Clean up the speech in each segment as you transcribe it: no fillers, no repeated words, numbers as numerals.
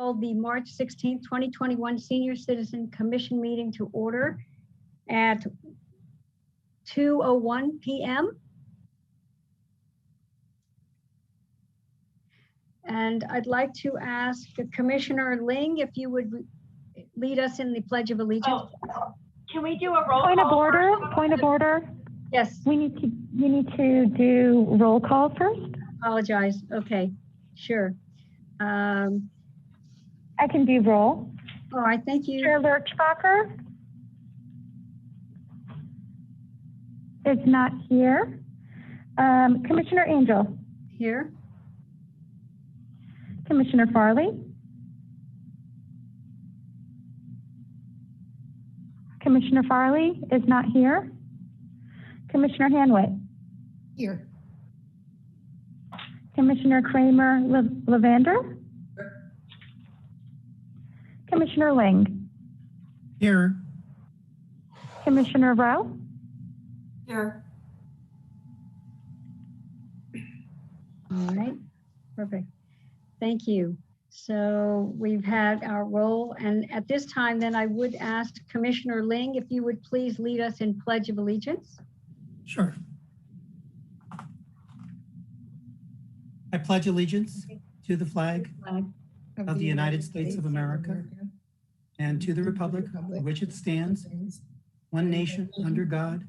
call the March 16th, 2021 Senior Citizen Commission meeting to order at 2:01 p.m. And I'd like to ask Commissioner Ling if you would lead us in the Pledge of Allegiance. Oh, can we do a roll Point call? of order, point of order. Yes. You need to do roll call first. Apologize. Okay, sure. I can do roll. All right, thank you. Chair Lurchbacher is not here. Commissioner Angel. Here. Commissioner Farley. Commissioner Farley is not here. Commissioner Hanwit. Here. Commissioner Kramer Levander. Commissioner Ling. Here. Commissioner Rowe. Here. All right, perfect. Thank you. So we've had our roll, and at this time, then I would ask Commissioner Ling if you would please lead us in Pledge of Allegiance. Sure. I pledge allegiance to the flag of the United States of America and to the republic for which it stands, one nation under God,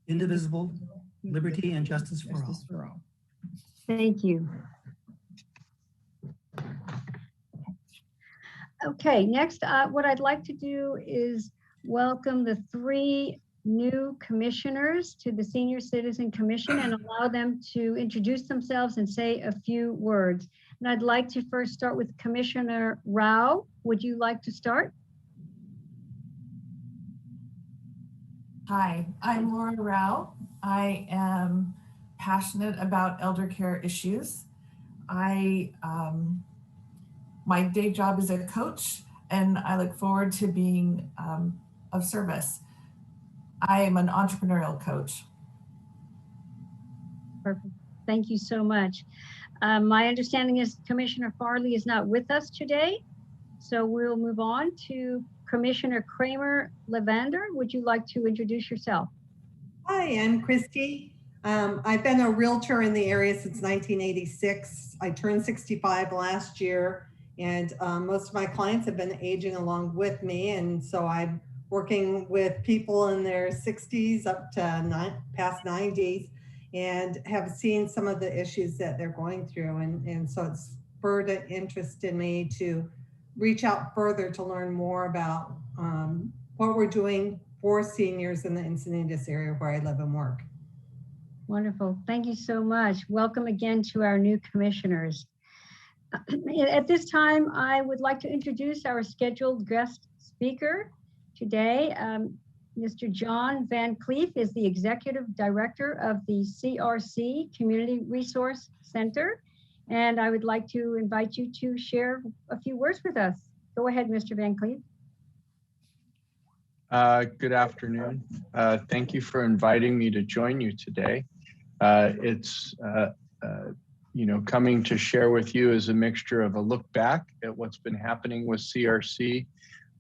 indivisible, liberty and justice for all. Thank you. Okay, next, what I'd like to do is welcome the 3 new commissioners to the Senior Citizen Commission and allow them to introduce themselves and say a few words. And I'd like to first start with Commissioner Rao. Would you like to start? Hi, I'm Laura Rao. I am passionate about elder care issues. My day job is a coach, and I look forward to being of service. I am an entrepreneurial coach. Perfect. Thank you so much. My understanding is Commissioner Farley is not with us today, so we'll move on to Commissioner Kramer Levander. Would you like to introduce yourself? Hi, I'm Christy. I've been a realtor in the area since 1986. I turned 65 last year, and most of my clients have been aging along with me. And so I'm working with people in their 60s up to past 90s and have seen some of the issues that they're going through. And so it's spurred an interest in me to reach out further to learn more about what we're doing for seniors in the Encinitas area where I live and work. Wonderful. Thank you so much. Welcome again to our new commissioners. At this time, I would like to introduce our scheduled guest speaker today. Mr. John Van Cleef is the Executive Director of the CRC Community Resource Center. And I would like to invite you to share a few words with us. Go ahead, Mr. Van Cleef. Good afternoon. Thank you for inviting me to join you today. Coming to share with you is a mixture of a look back at what's been happening with CRC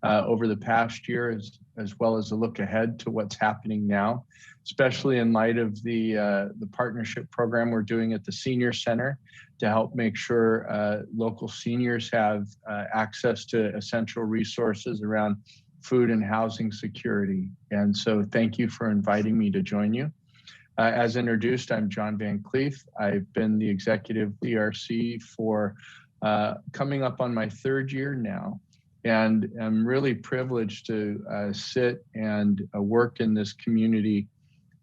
over the past year, as well as a look ahead to what's happening now, especially in light of the partnership program we're doing at the Senior Center to help make sure local seniors have access to essential resources around food and housing security. And so thank you for inviting me to join you. As introduced, I'm John Van Cleef. I've been the executive DRC for coming up on my 3rd year now. And I'm really privileged to sit and work in this community.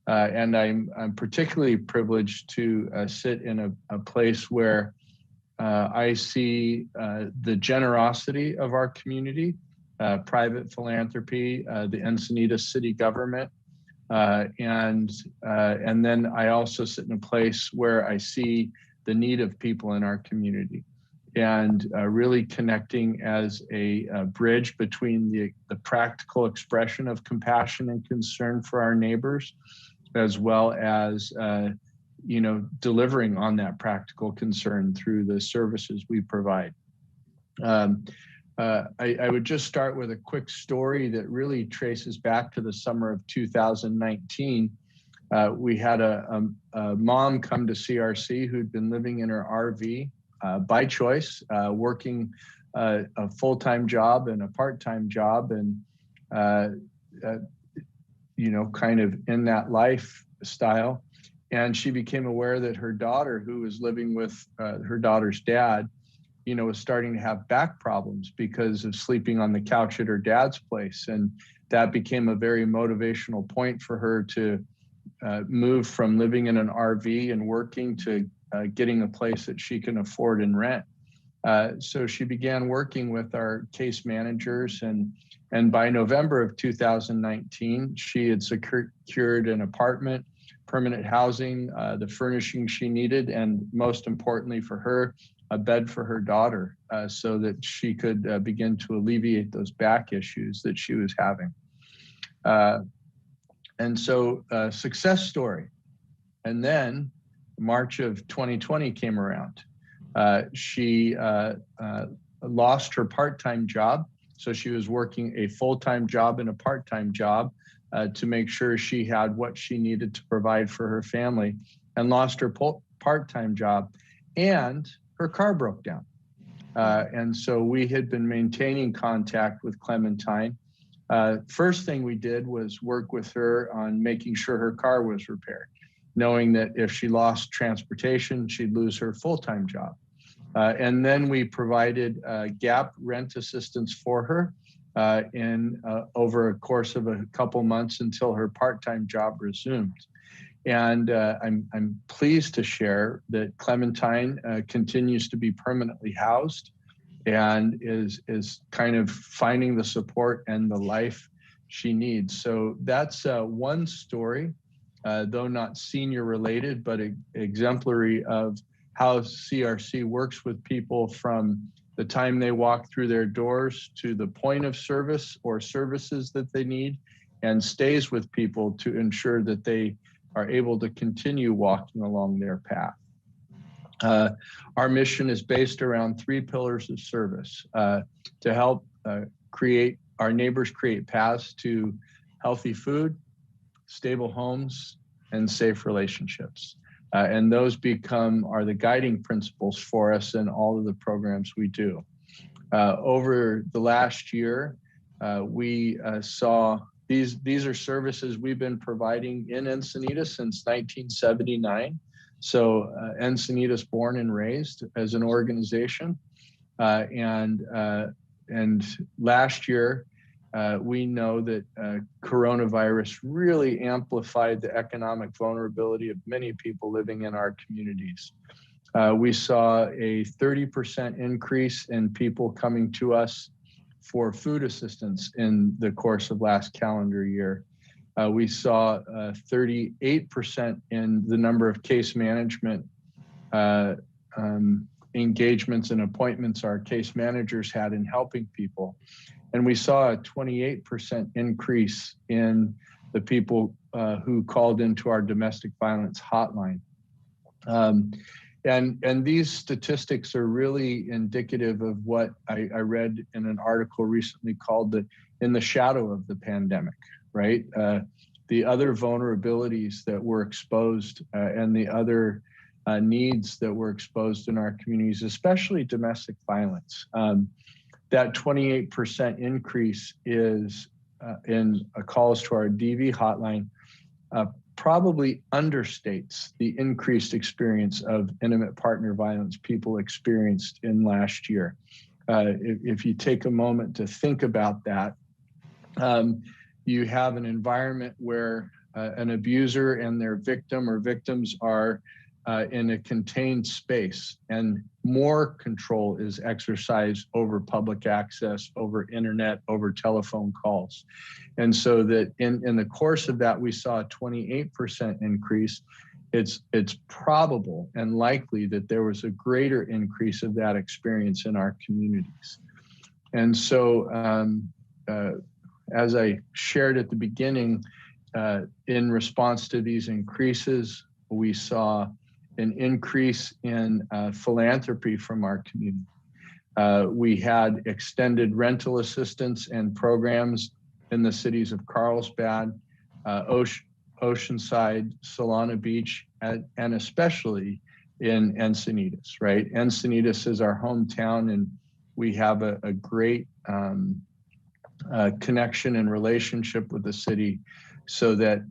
And I'm particularly privileged to sit in a place where I see the generosity of our community, private philanthropy, the Encinitas city government, and then I also sit in a place where I see the need of people in our community, and really connecting as a bridge between the practical expression of compassion and concern for our neighbors, as well as delivering on that practical concern through the services we provide. I would just start with a quick story that really traces back to the summer of 2019. We had a mom come to CRC who'd been living in her RV by choice, working a full-time job and a part-time job, and you know, kind of in that lifestyle. And she became aware that her daughter, who was living with her daughter's dad, you know, was starting to have back problems because of sleeping on the couch at her dad's place. And that became a very motivational point for her to move from living in an RV and working to getting a place that she can afford and rent. So she began working with our case managers, and by November of 2019, she had secured an apartment, permanent housing, the furnishing she needed, and most importantly for her, a bed for her daughter, so that she could begin to alleviate those back issues that she was having. And so success story. And then March of 2020 came around. She lost her part-time job. So she was working a full-time job and a part-time job to make sure she had what she needed to provide for her family, and lost her part-time job, and her car broke down. And so we had been maintaining contact with Clementine. First thing we did was work with her on making sure her car was repaired, knowing that if she lost transportation, she'd lose her full-time job. And then we provided gap rent assistance for her over a course of a couple months until her part-time job resumed. And I'm pleased to share that Clementine continues to be permanently housed and is kind of finding the support and the life she needs. So that's one story, though not senior related, but exemplary of how CRC works with people from the time they walk through their doors to the point of service or services that they need, and stays with people to ensure that they are able to continue walking along their path. Our mission is based around 3 pillars of service to help our neighbors create paths to healthy food, stable homes, and safe relationships. And those are the guiding principles for us in all of the programs we do. Over the last year, we saw these are services we've been providing in Encinitas since 1979. So Encinitas born and raised as an organization. And last year, we know that coronavirus really amplified the economic vulnerability of many people living in our communities. We saw a 30% increase in people coming to us for food assistance in the course of last calendar year. We saw 38% in the number of case management engagements and appointments our case managers had in helping people. And we saw a 28% increase in the people who called into our domestic violence hotline. And these statistics are really indicative of what I read in an article recently called In the Shadow of the Pandemic, right? The other vulnerabilities that were exposed and the other needs that were exposed in our communities, especially domestic violence. That 28% increase is in calls to our DV hotline probably understates the increased experience of intimate partner violence people experienced in last year. If you take a moment to think about that, you have an environment where an abuser and their victim or victims are in a contained space, and more control is exercised over public access, over internet, over telephone calls. And so that in the course of that, we saw a 28% increase. It's probable and likely that there was a greater increase of that experience in our communities. And so as I shared at the beginning, in response to these increases, we saw an increase in philanthropy from our community. We had extended rental assistance and programs in the cities of Carlsbad, Oceanside, Solana Beach, and especially in Encinitas, right? Encinitas is our hometown, and we have a great connection and relationship with the city, so that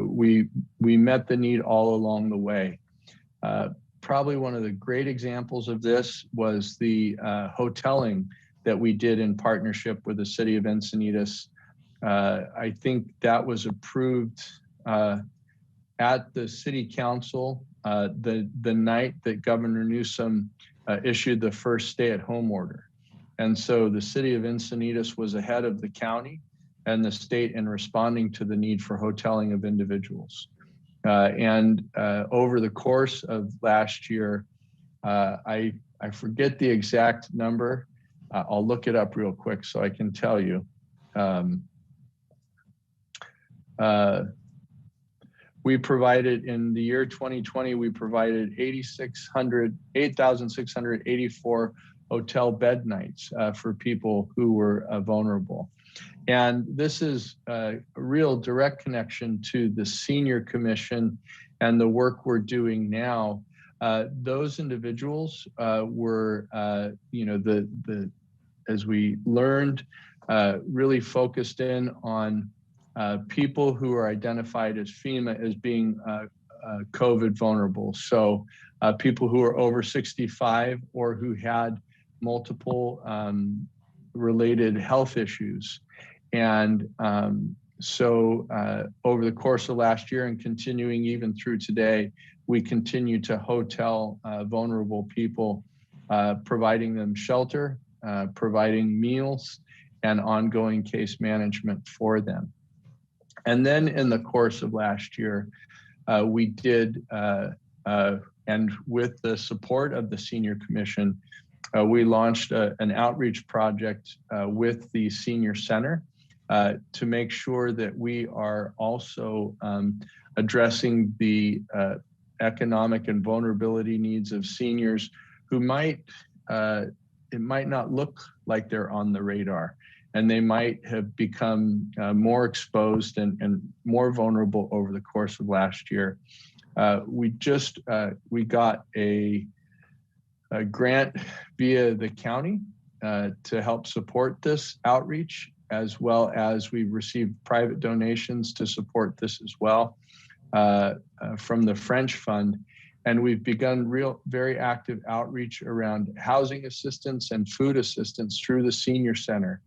we met the need all along the way. Probably one of the great examples of this was the hoteling that we did in partnership with the city of Encinitas. I think that was approved at the city council the night that Governor Newsom issued the first stay-at-home order. And so the city of Encinitas was ahead of the county and the state in responding to the need for hoteling of individuals. Over the course of last year, I forget the exact number. I'll look it up real quick so I can tell you. We provided, in the year 2020, we provided 8,684 hotel bed nights for people who were vulnerable. And this is a real direct connection to the Senior Commission and the work we're doing now. Those individuals were, as we learned, really focused in on people who are identified as FEMA as being COVID vulnerable. So people who are over 65 or who had multiple related health issues. And so over the course of last year and continuing even through today, we continue to hotel vulnerable people, providing them shelter, providing meals, and ongoing case management for them. And then in the course of last year, we did, and with the support of the Senior Commission, we launched an outreach project with the Senior Center to make sure that we are also addressing the economic and vulnerability needs of seniors who might, it might not look like they're on the radar, and they might have become more exposed and more vulnerable over the course of last year. We got a grant via the county to help support this outreach, as well as we've received private donations to support this as well from the French Fund. And we've begun very active outreach around housing assistance and food assistance through the Senior Center.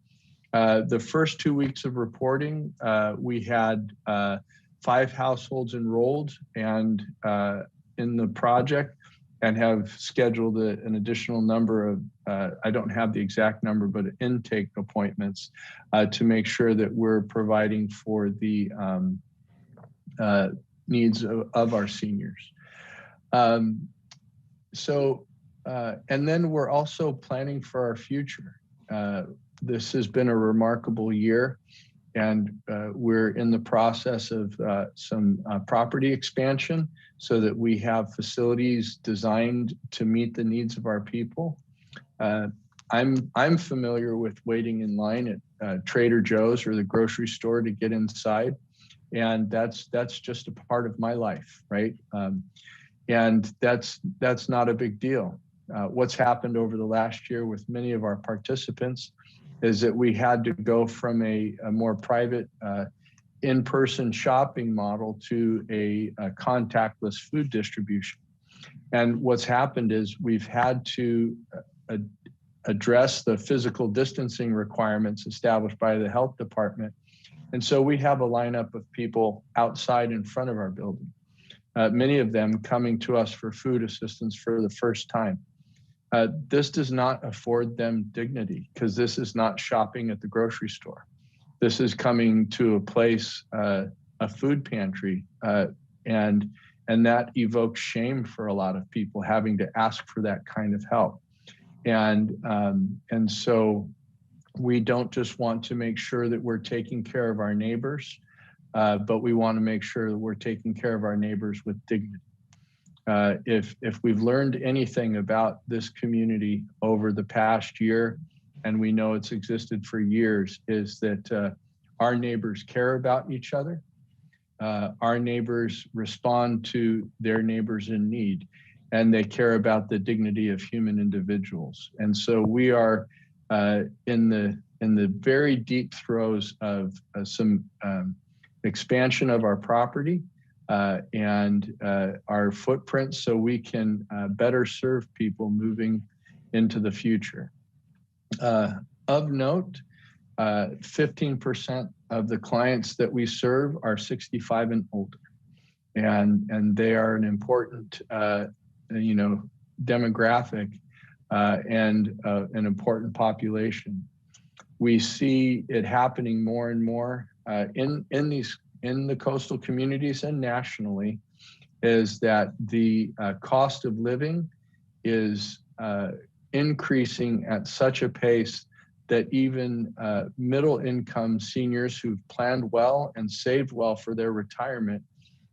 The first 2 weeks of reporting, we had 5 households enrolled and in the project, and have scheduled an additional number of, I don't have the exact number, but intake appointments to make sure that we're providing for the needs of our seniors. And then we're also planning for our future. This has been a remarkable year, and we're in the process of some property expansion so that we have facilities designed to meet the needs of our people. I'm familiar with waiting in line at Trader Joe's or the grocery store to get inside, and that's just a part of my life, right? And that's not a big deal. What's happened over the last year with many of our participants is that we had to go from a more private in-person shopping model to a contactless food distribution. And what's happened is we've had to address the physical distancing requirements established by the health department. And so we have a lineup of people outside in front of our building, many of them coming to us for food assistance for the first time. This does not afford them dignity, because this is not shopping at the grocery store. This is coming to a place, a food pantry, and that evokes shame for a lot of people, having to ask for that kind of help. And so we don't just want to make sure that we're taking care of our neighbors, but we want to make sure that we're taking care of our neighbors with dignity. If we've learned anything about this community over the past year, and we know it's existed for years, is that our neighbors care about each other. Our neighbors respond to their neighbors in need, and they care about the dignity of human individuals. And so we are in the very deep throes of some expansion of our property and our footprint, so we can better serve people moving into the future. Of note, 15% of the clients that we serve are 65 and older, and they are an important, demographic and an important population. We see it happening more and more in the coastal communities and nationally, is that the cost of living is increasing at such a pace that even middle income seniors who've planned well and saved well for their retirement,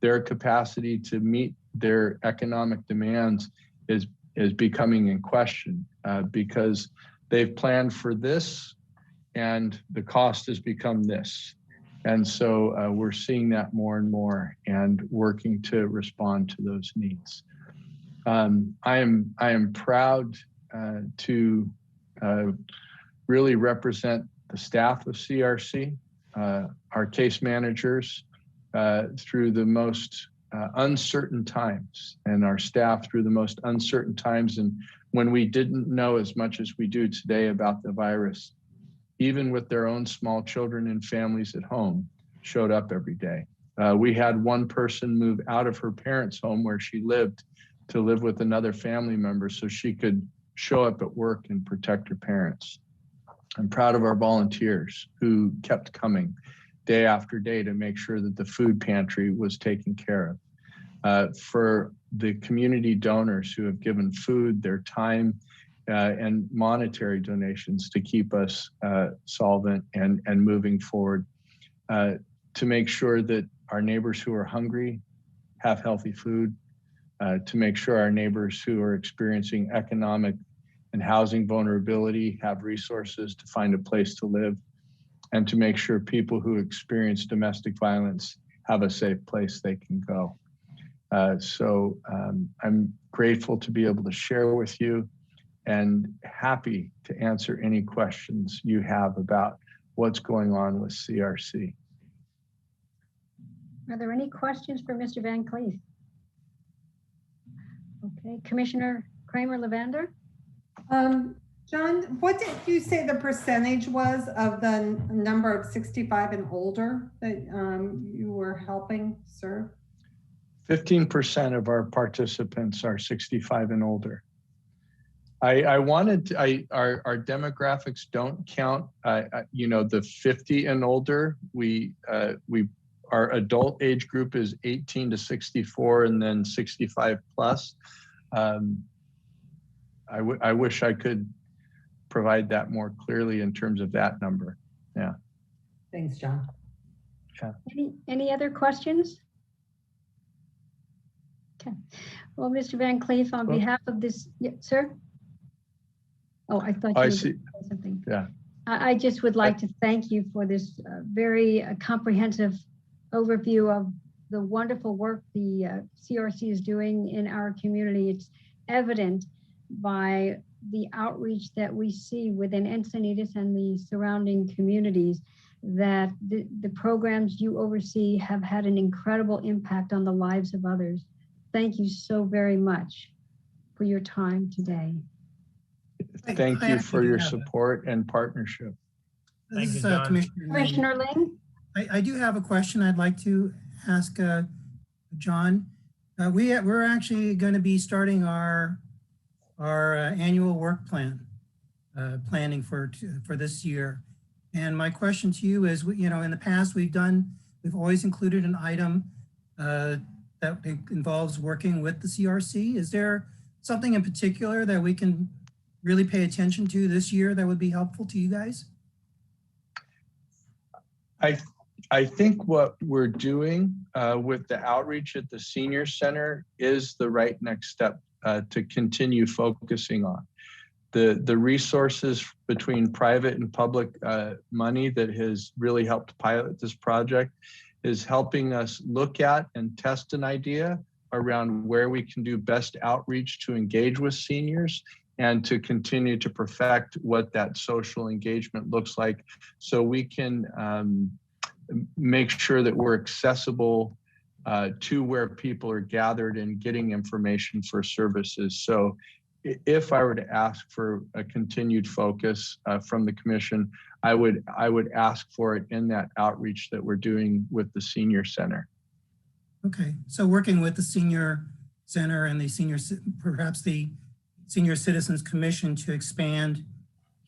their capacity to meet their economic demands is becoming in question because they've planned for this and the cost has become this. And so we're seeing that more and more and working to respond to those needs. I am proud to really represent the staff of CRC, our case managers through the most uncertain times, and our staff through the most uncertain times. And when we didn't know as much as we do today about the virus, even with their own small children and families at home, showed up every day. We had one person move out of her parents' home where she lived to live with another family member so she could show up at work and protect her parents. I'm proud of our volunteers who kept coming day after day to make sure that the food pantry was taken care of. For the community donors who have given food, their time, and monetary donations to keep us solvent and moving forward, to make sure that our neighbors who are hungry have healthy food, to make sure our neighbors who are experiencing economic and housing vulnerability have resources to find a place to live, and to make sure people who experience domestic violence have a safe place they can go. So I'm grateful to be able to share with you and happy to answer any questions you have about what's going on with CRC. Are there any questions for Mr. Van Cleef? Okay, Commissioner Kramer-Levander? John, what did you say the percentage was of the number of 65 and older that you were helping serve? 15% of our participants are 65 and older. Our demographics don't count, the 50 and older. Our adult age group is 18 to 64 and then 65 plus. I wish I could provide that more clearly in terms of that number. Yeah. Thanks, John. Yeah. Any other questions? Okay. Well, Mr. Van Cleef, on behalf of this, sir? Oh, I thought you were see. going to say something. Yeah. I just would like to thank you for this very comprehensive overview of the wonderful work the CRC is doing in our community. It's evident by the outreach that we see within Encinitas and the surrounding communities that the programs you oversee have had an incredible impact on the lives of others. Thank you so very much for your time today. Thank you for your support and partnership. This is Commissioner Ling. I do have a question I'd like to ask John. We're actually going to be starting our annual work plan, planning for this year. And my question to you is, in the past we've always included an item that involves working with the CRC. Is there something in particular that we can really pay attention to this year that would be helpful to you guys? I think what we're doing with the outreach at the senior center is the right next step to continue focusing on. The resources between private and public money that has really helped pilot this project is helping us look at and test an idea around where we can do best outreach to engage with seniors and to continue to perfect what that social engagement looks like so we can make sure that we're accessible to where people are gathered and getting information for services. So if I were to ask for a continued focus from the commission, I would ask for it in that outreach that we're doing with the senior center. Okay, so working with the senior center and perhaps the Senior Citizens Commission to expand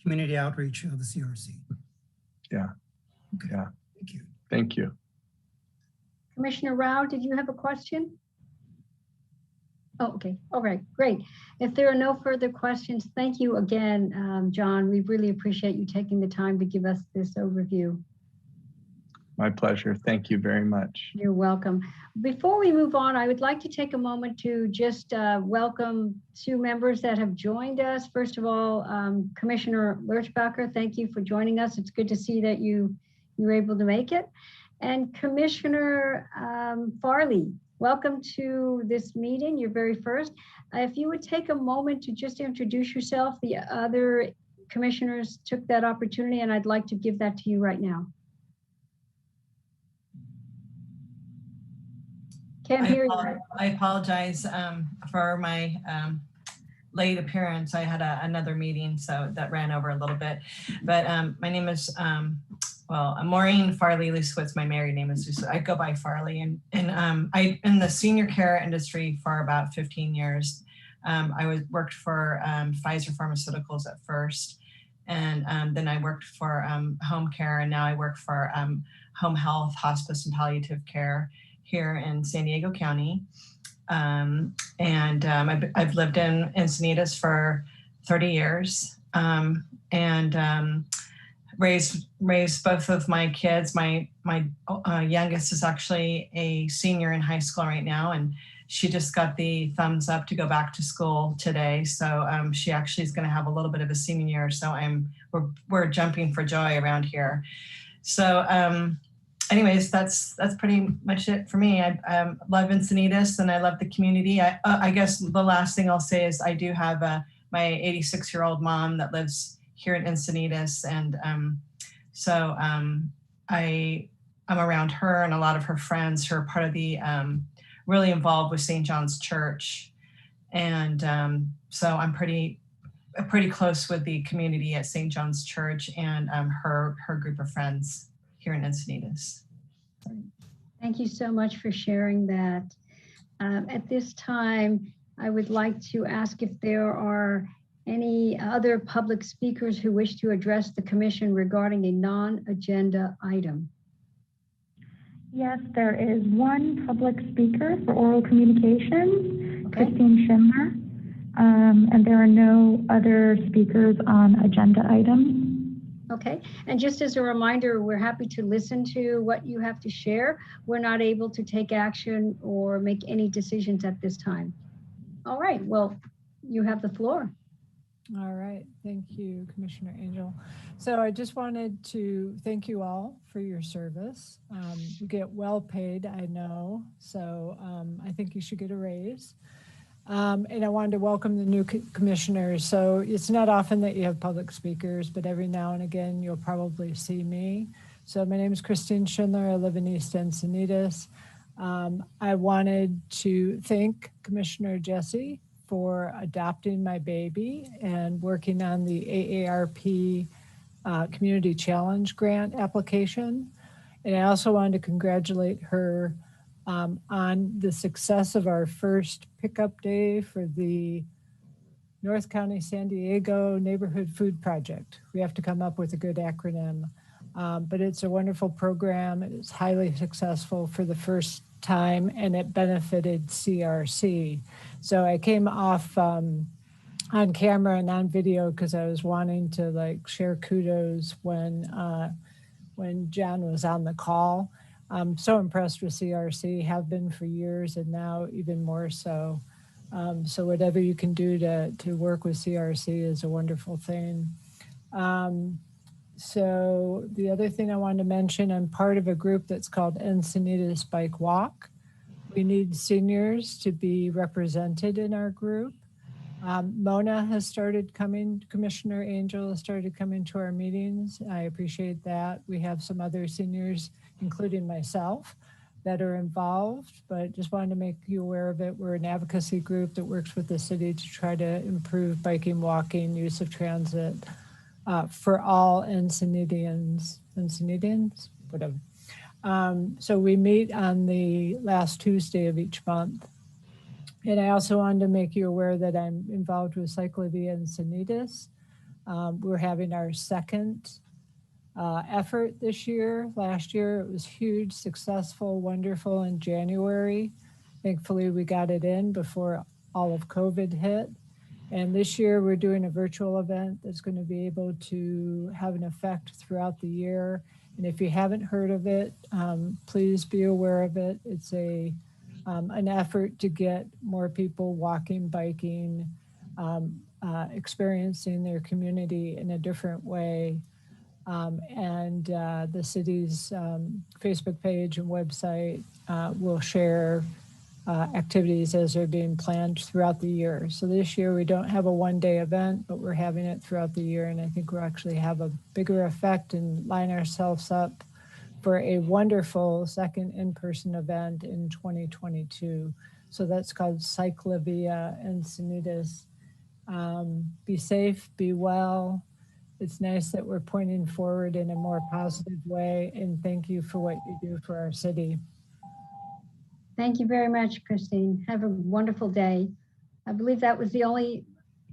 community outreach of the CRC. Yeah. Okay. Yeah. Thank you. Thank you. Commissioner Rao, did you have a question? Oh, okay. All right, great. If there are no further questions, thank you again, John. We really appreciate you taking the time to give us this overview. My pleasure. Thank you very much. You're welcome. Before we move on, I would like to take a moment to just welcome two members that have joined us. First of all, Commissioner Lurchbacher, thank you for joining us. It's good to see that you were able to make it. And Commissioner Farley, welcome to this meeting, your very first. If you would take a moment to just introduce yourself. The other commissioners took that opportunity and I'd like to give that to you right now. Can't hear you. I apologize for my late appearance. I had another meeting, so that ran over a little bit. But my name is, well, Maureen Farley Luswitz. My married name is Luswitz. I go by Farley, and I in the senior care industry for about 15 years. I worked for Pfizer Pharmaceuticals at first, and then I worked for home care, and now I work for home health, hospice, and palliative care here in San Diego County. I've lived in Encinitas for 30 years and raised both of my kids. My youngest is actually a senior in high school right now, and she just got the thumbs up to go back to school today. So she actually is going to have a little bit of a senior year. So we're jumping for joy around here. So anyways, that's pretty much it for me. I love Encinitas and I love the community. I guess the last thing I'll say is I do have my 86-year-old mom that lives here in Encinitas, and so I'm around her and a lot of her friends who are part of the really involved with St. John's Church, and so I'm pretty close with the community at St. John's Church and her group of friends here in Encinitas. Thank you so much for sharing that. At this time, I would like to ask if there are any other public speakers who wish to address the commission regarding a non-agenda item. Yes, there is one public speaker for oral communications, Okay. Christine Schindler, and there are no other speakers on agenda items. Okay, and just as a reminder, we're happy to listen to what you have to share. We're not able to take action or make any decisions at this time. All right, well, you have the floor. All right, thank you, Commissioner Angel. So I just wanted to thank you all for your service. You get well paid, I know, so I think you should get a raise. And I wanted to welcome the new commissioners. So it's not often that you have public speakers, but every now and again, you'll probably see me. So my name is Christine Schindler. I live in East Encinitas. I wanted to thank Commissioner Jesse for adopting my baby and working on the AARP Community Challenge Grant application. And I also wanted to congratulate her on the success of our first pickup day for the North County San Diego Neighborhood Food Project. We have to come up with a good acronym, but it's a wonderful program. It's highly successful for the first time and it benefited CRC. So I came off on camera and on video because I was wanting to share kudos when when Jen was on the call. I'm so impressed with CRC, have been for years, and now even more so. So whatever you can do to work with CRC is a wonderful thing. So the other thing I wanted to mention, I'm part of a group that's called Encinitas Bike Walk. We need seniors to be represented in our group. Mona has started coming, Commissioner Angel has started coming to our meetings. I appreciate that. We have some other seniors, including myself, that are involved, but just wanted to make you aware of it. We're an advocacy group that works with the city to try to improve biking, walking, use of transit for all Encinidians, whatever. So we meet on the last Tuesday of each month. And I also wanted to make you aware that I'm involved with Cyclovia Encinitas. We're having our second effort this year. Last year it was huge, successful, wonderful in January. Thankfully we got it in before all of COVID hit. And this year we're doing a virtual event that's going to be able to have an effect throughout the year. And if you haven't heard of it, please be aware of it. It's an effort to get more people walking, biking, experiencing their community in a different way. The city's Facebook page and website will share activities as they're being planned throughout the year. So this year we don't have a one-day event, but we're having it throughout the year. And I think we'll actually have a bigger effect and line ourselves up for a wonderful second in-person event in 2022. So that's called Cyclovia Encinitas. Be safe, be well. It's nice that we're pointing forward in a more positive way, and thank you for what you do for our city. Thank you very much, Christine. Have a wonderful day. I believe that was the only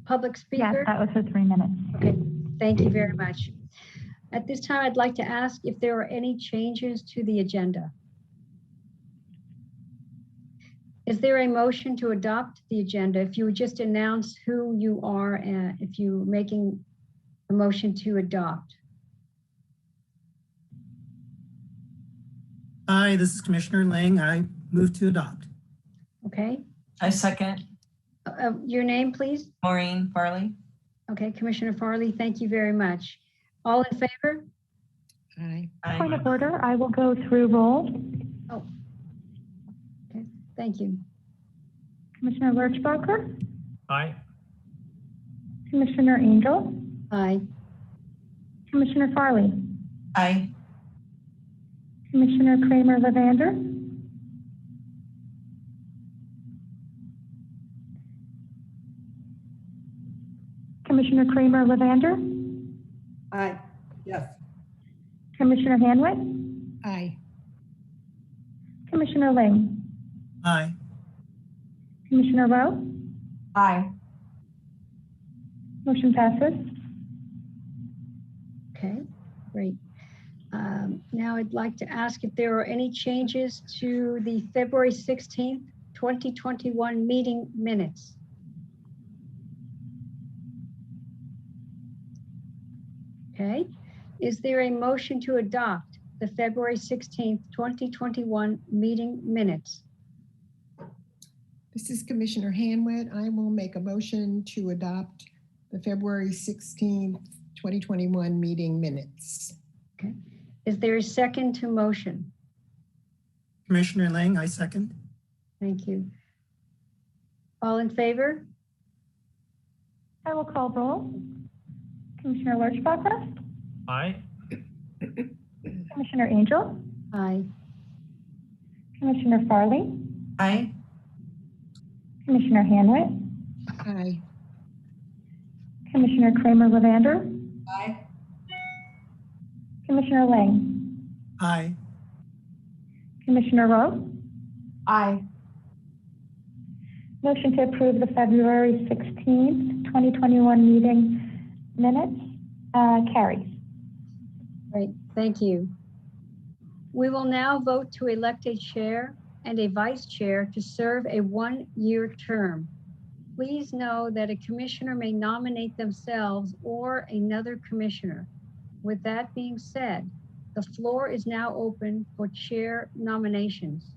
public speaker. Yes, that was for 3 minutes. Okay, thank you very much. At this time, I'd like to ask if there are any changes to the agenda. Is there a motion to adopt the agenda? If you would just announce who you are and if you're making a motion to adopt. Hi, this is Commissioner Lang. I move to adopt. Okay. I second. Your name, please? Maureen Farley. Okay, Commissioner Farley, thank you very much. All in favor? Aye. Point of order, I will go through roll. Oh, okay, thank you. Commissioner Lurchbacher, Aye. Commissioner Angel, Aye. Commissioner Farley, Aye. Commissioner Kramer-Levander, Commissioner Kramer-Levander, Aye. Yes. Commissioner Hanwit, Aye. Commissioner Ling, Aye. Commissioner Rowe, Aye. motion passes. Okay, great. Now I'd like to ask if there are any changes to the February 16th, 2021 meeting minutes. Okay, is there a motion to adopt the February 16th, 2021 meeting minutes? This is Commissioner Hanwit. I will make a motion to adopt the February 16th, 2021 meeting minutes. Okay, is there a second to motion? Commissioner Lang, I second. Thank you. All in favor? I will call roll. Commissioner Lurchbacher, Aye. Commissioner Angel, Aye. Commissioner Farley, Aye. Commissioner Hanwit, Aye. Commissioner Kramer-Levander, Aye. Commissioner Ling, Aye. Commissioner Rowe, Aye. motion to approve the February 16th, 2021 meeting minutes carries. Great, thank you. We will now vote to elect a chair and a vice chair to serve a one-year term. Please know that a commissioner may nominate themselves or another commissioner. With that being said, The floor is now open for chair nominations.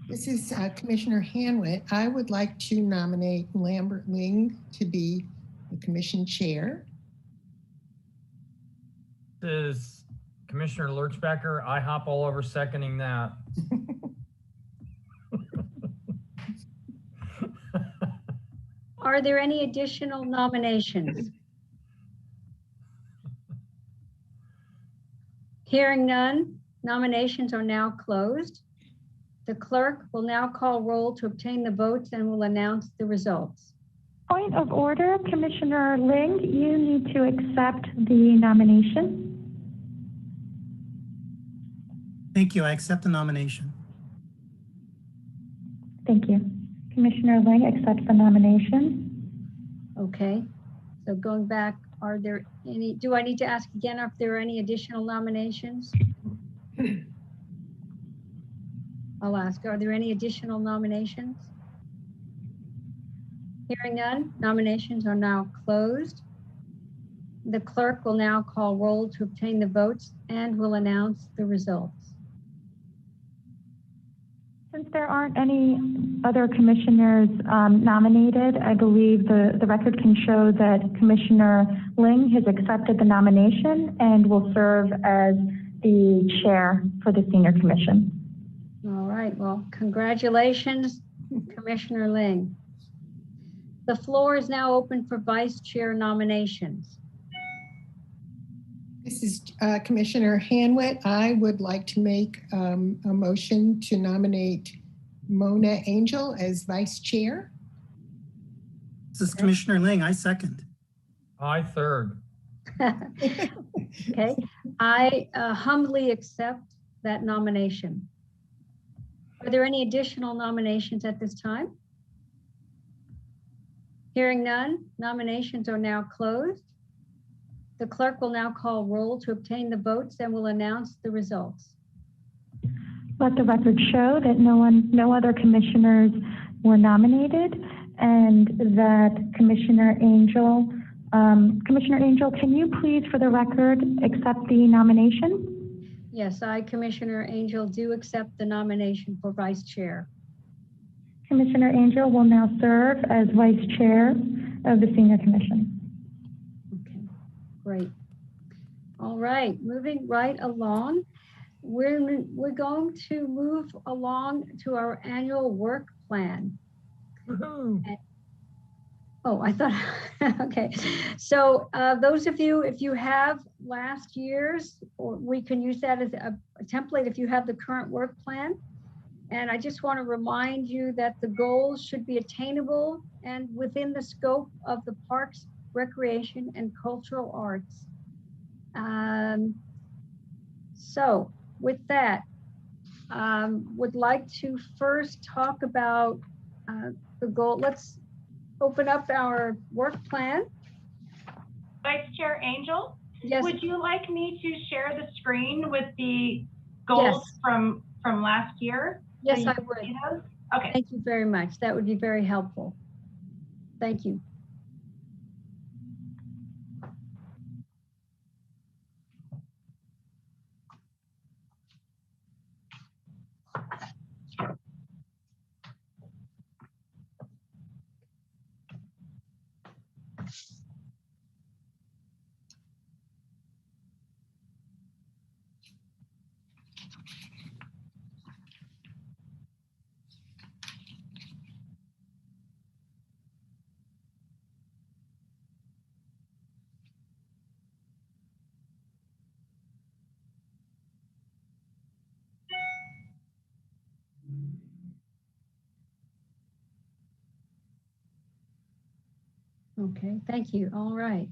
This is Commissioner Hanwitt. I would like to nominate Lambert Ling to be the commission chair. This is Commissioner Lurchbecker. I hop all over seconding that. Are there any additional nominations? Hearing none, nominations are now closed. The clerk will now call roll to obtain the votes and will announce the results. Point of order, Commissioner Ling, you need to accept the nomination. Thank you. I accept the nomination. Thank you. Commissioner Ling accepts the nomination. Okay, so going back, are there any, do I need to ask again if there are any additional nominations? I'll ask, are there any additional nominations? Hearing none, nominations are now closed. The clerk will now call roll to obtain the votes and will announce the results. Since there aren't any other commissioners nominated, I believe the record can show that Commissioner Ling has accepted the nomination and will serve as the chair for the senior commission. All right, well, congratulations, Commissioner Ling. The floor is now open for vice chair nominations. This is Commissioner Hanwitt. I would like to make a motion to nominate Mona Angel as vice chair. This is Commissioner Ling. I second. I third. Okay, I humbly accept that nomination. Are there any additional nominations at this time? Hearing none, nominations are now closed. The clerk will now call roll to obtain the votes and will announce the results. Let the record show that no other commissioners were nominated, and that Commissioner Angel, can you please, for the record, accept the nomination? Yes, I, Commissioner Angel, do accept the nomination for vice chair. Commissioner Angel will now serve as vice chair of the senior commission. Okay, great. All right, moving right along. We're going to move along to our annual work plan. Oh, I thought, okay. So those of you, if you have last year's, or we can use that as a template if you have the current work plan. And I just want to remind you that the goals should be attainable and within the scope of the parks, recreation, and cultural arts. So with that, would like to first talk about the goal. Let's open up our work plan. Vice Chair Angel, yes. Would you like me to share the screen with the goals yes. from last year? Yes, I would. Okay. Thank you very much. That would be very helpful. Thank you. Okay, thank you. All right.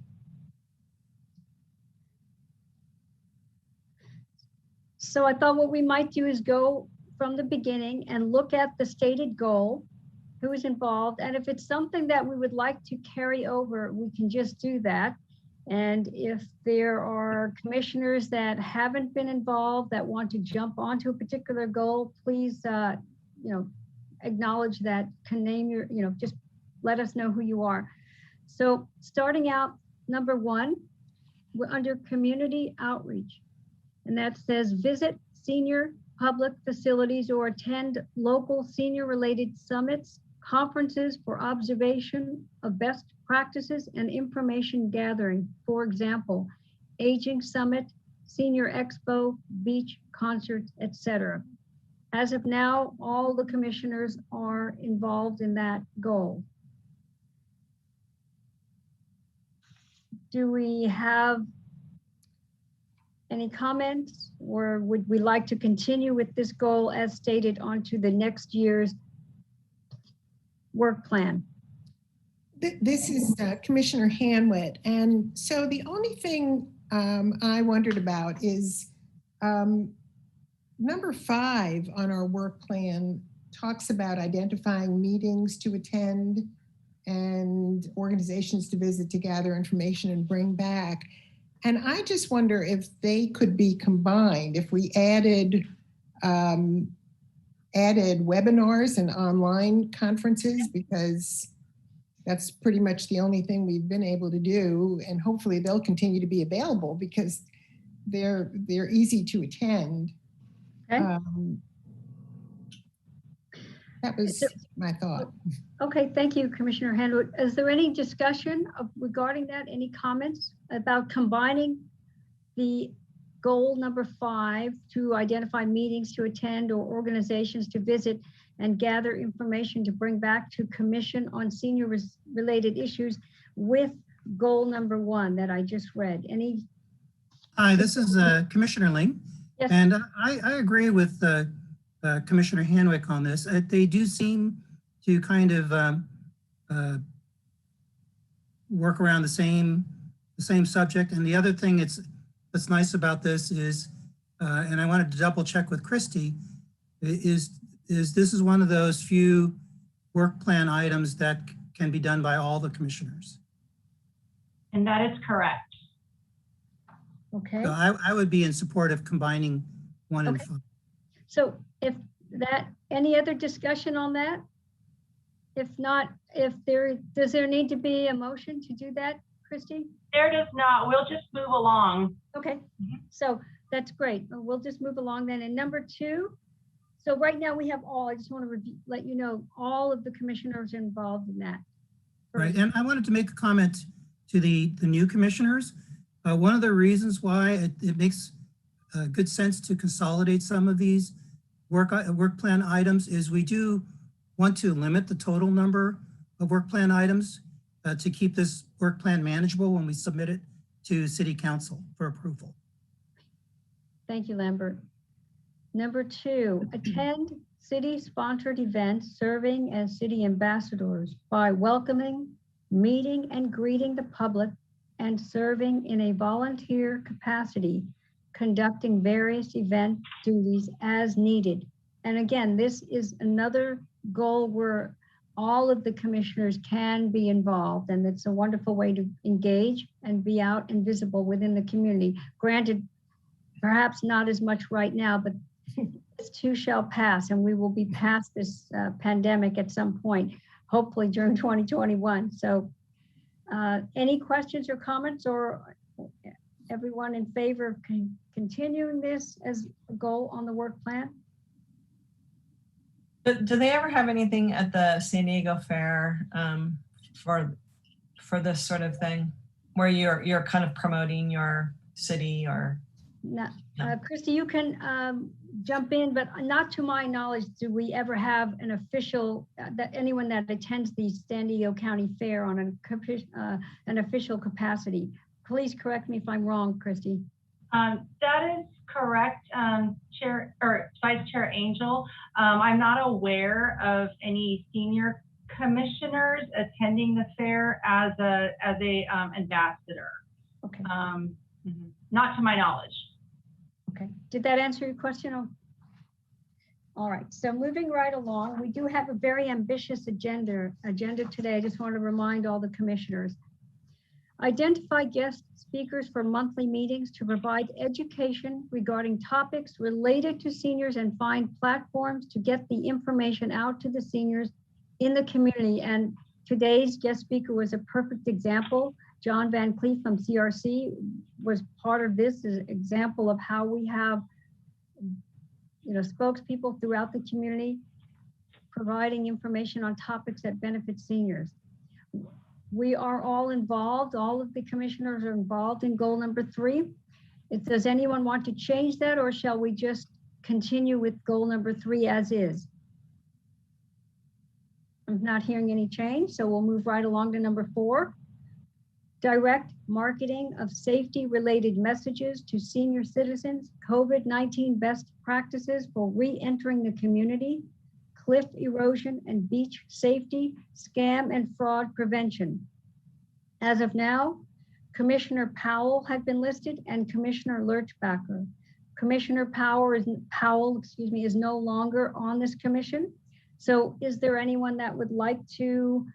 So I thought what we might do is go from the beginning and look at the stated goal, who is involved, and if it's something that we would like to carry over, we can just do that. And if there are commissioners that haven't been involved that want to jump onto a particular goal, please, acknowledge that, can name your, just let us know who you are. So starting out, number one, we're under community outreach. And that says visit senior public facilities or attend local senior related summits, conferences for observation of best practices and information gathering. For example, Aging Summit, Senior Expo, beach concerts, etc. As of now, all the commissioners are involved in that goal. Do we have any comments, or would we like to continue with this goal as stated onto the next year's work plan? This is Commissioner Hanwit. And so the only thing I wondered about is number 5 on our work plan talks about identifying meetings to attend and organizations to visit to gather information and bring back. And I just wonder if they could be combined, if we added webinars and online conferences, because that's pretty much the only thing we've been able to do. And hopefully they'll continue to be available because they're easy to attend. Okay. That was my thought. Okay, thank you, Commissioner Hanwood. Is there any discussion regarding that? Any comments about combining the goal number 5 to identify meetings to attend or organizations to visit and gather information to bring back to commission on senior related issues with goal number 1 that I just read? Any? Hi, this is Commissioner Ling. Yes. And I agree with Commissioner Hanwick on this. They do seem to kind of work around the same subject. And the other thing that's nice about this is, and I wanted to double check with Christy, is this is one of those few work plan items that can be done by all the commissioners. And that is correct. Okay. So I would be in support of combining 1 and 5. So if that, any other discussion on that? If not, does there need to be a motion to do that, Christy? There does not. We'll just move along. Okay, so that's great. We'll just move along then. And number 2, so right now we have all, I just want to let you know, all of the commissioners are involved in that. Right, and I wanted to make a comment to the new commissioners. One of the reasons why it makes good sense to consolidate some of these work plan items is we do want to limit the total number of work plan items to keep this work plan manageable when we submit it to City Council for approval. Thank you, Lambert. Number 2, attend city-sponsored events serving as city ambassadors by welcoming, meeting, and greeting the public and serving in a volunteer capacity, conducting various event duties as needed. And again, this is another goal where all of the commissioners can be involved, and it's a wonderful way to engage and be out and visible within the community. Granted, perhaps not as much right now, but this too shall pass, and we will be past this pandemic at some point, hopefully during 2021. So any questions or comments, or everyone in favor of continuing this as a goal on the work plan? Do they ever have anything at the San Diego Fair for this sort of thing, where you're kind of promoting your city? Or no. Christy, you can jump in, but not to my knowledge do we ever have an official that anyone that attends the San Diego County Fair on an official capacity. Please correct me if I'm wrong, Christy. That is correct, Chair or Vice Chair Angel. I'm not aware of any senior commissioners attending the fair as a ambassador. Okay. Not to my knowledge. Okay. Did that answer your question? All right. So moving right along, we do have a very ambitious agenda today. I just want to remind all the commissioners. Identify guest speakers for monthly meetings to provide education regarding topics related to seniors and find platforms to get the information out to the seniors in the community. And today's guest speaker was a perfect example. John Van Cleef from CRC was part of this as an example of how we have, spokespeople throughout the community providing information on topics that benefit seniors. We are all involved. All of the commissioners are involved in goal number 3. Does anyone want to change that, or shall we just continue with goal number 3 as is? I'm not hearing any change, so we'll move right along to number 4. Direct marketing of safety-related messages to senior citizens, COVID-19 best practices for re-entering the community, cliff erosion and beach safety, scam and fraud prevention. As of now, Commissioner Powell had been listed and Commissioner Lurchbacker. Commissioner Powell is no longer on this commission. So is there anyone that would like to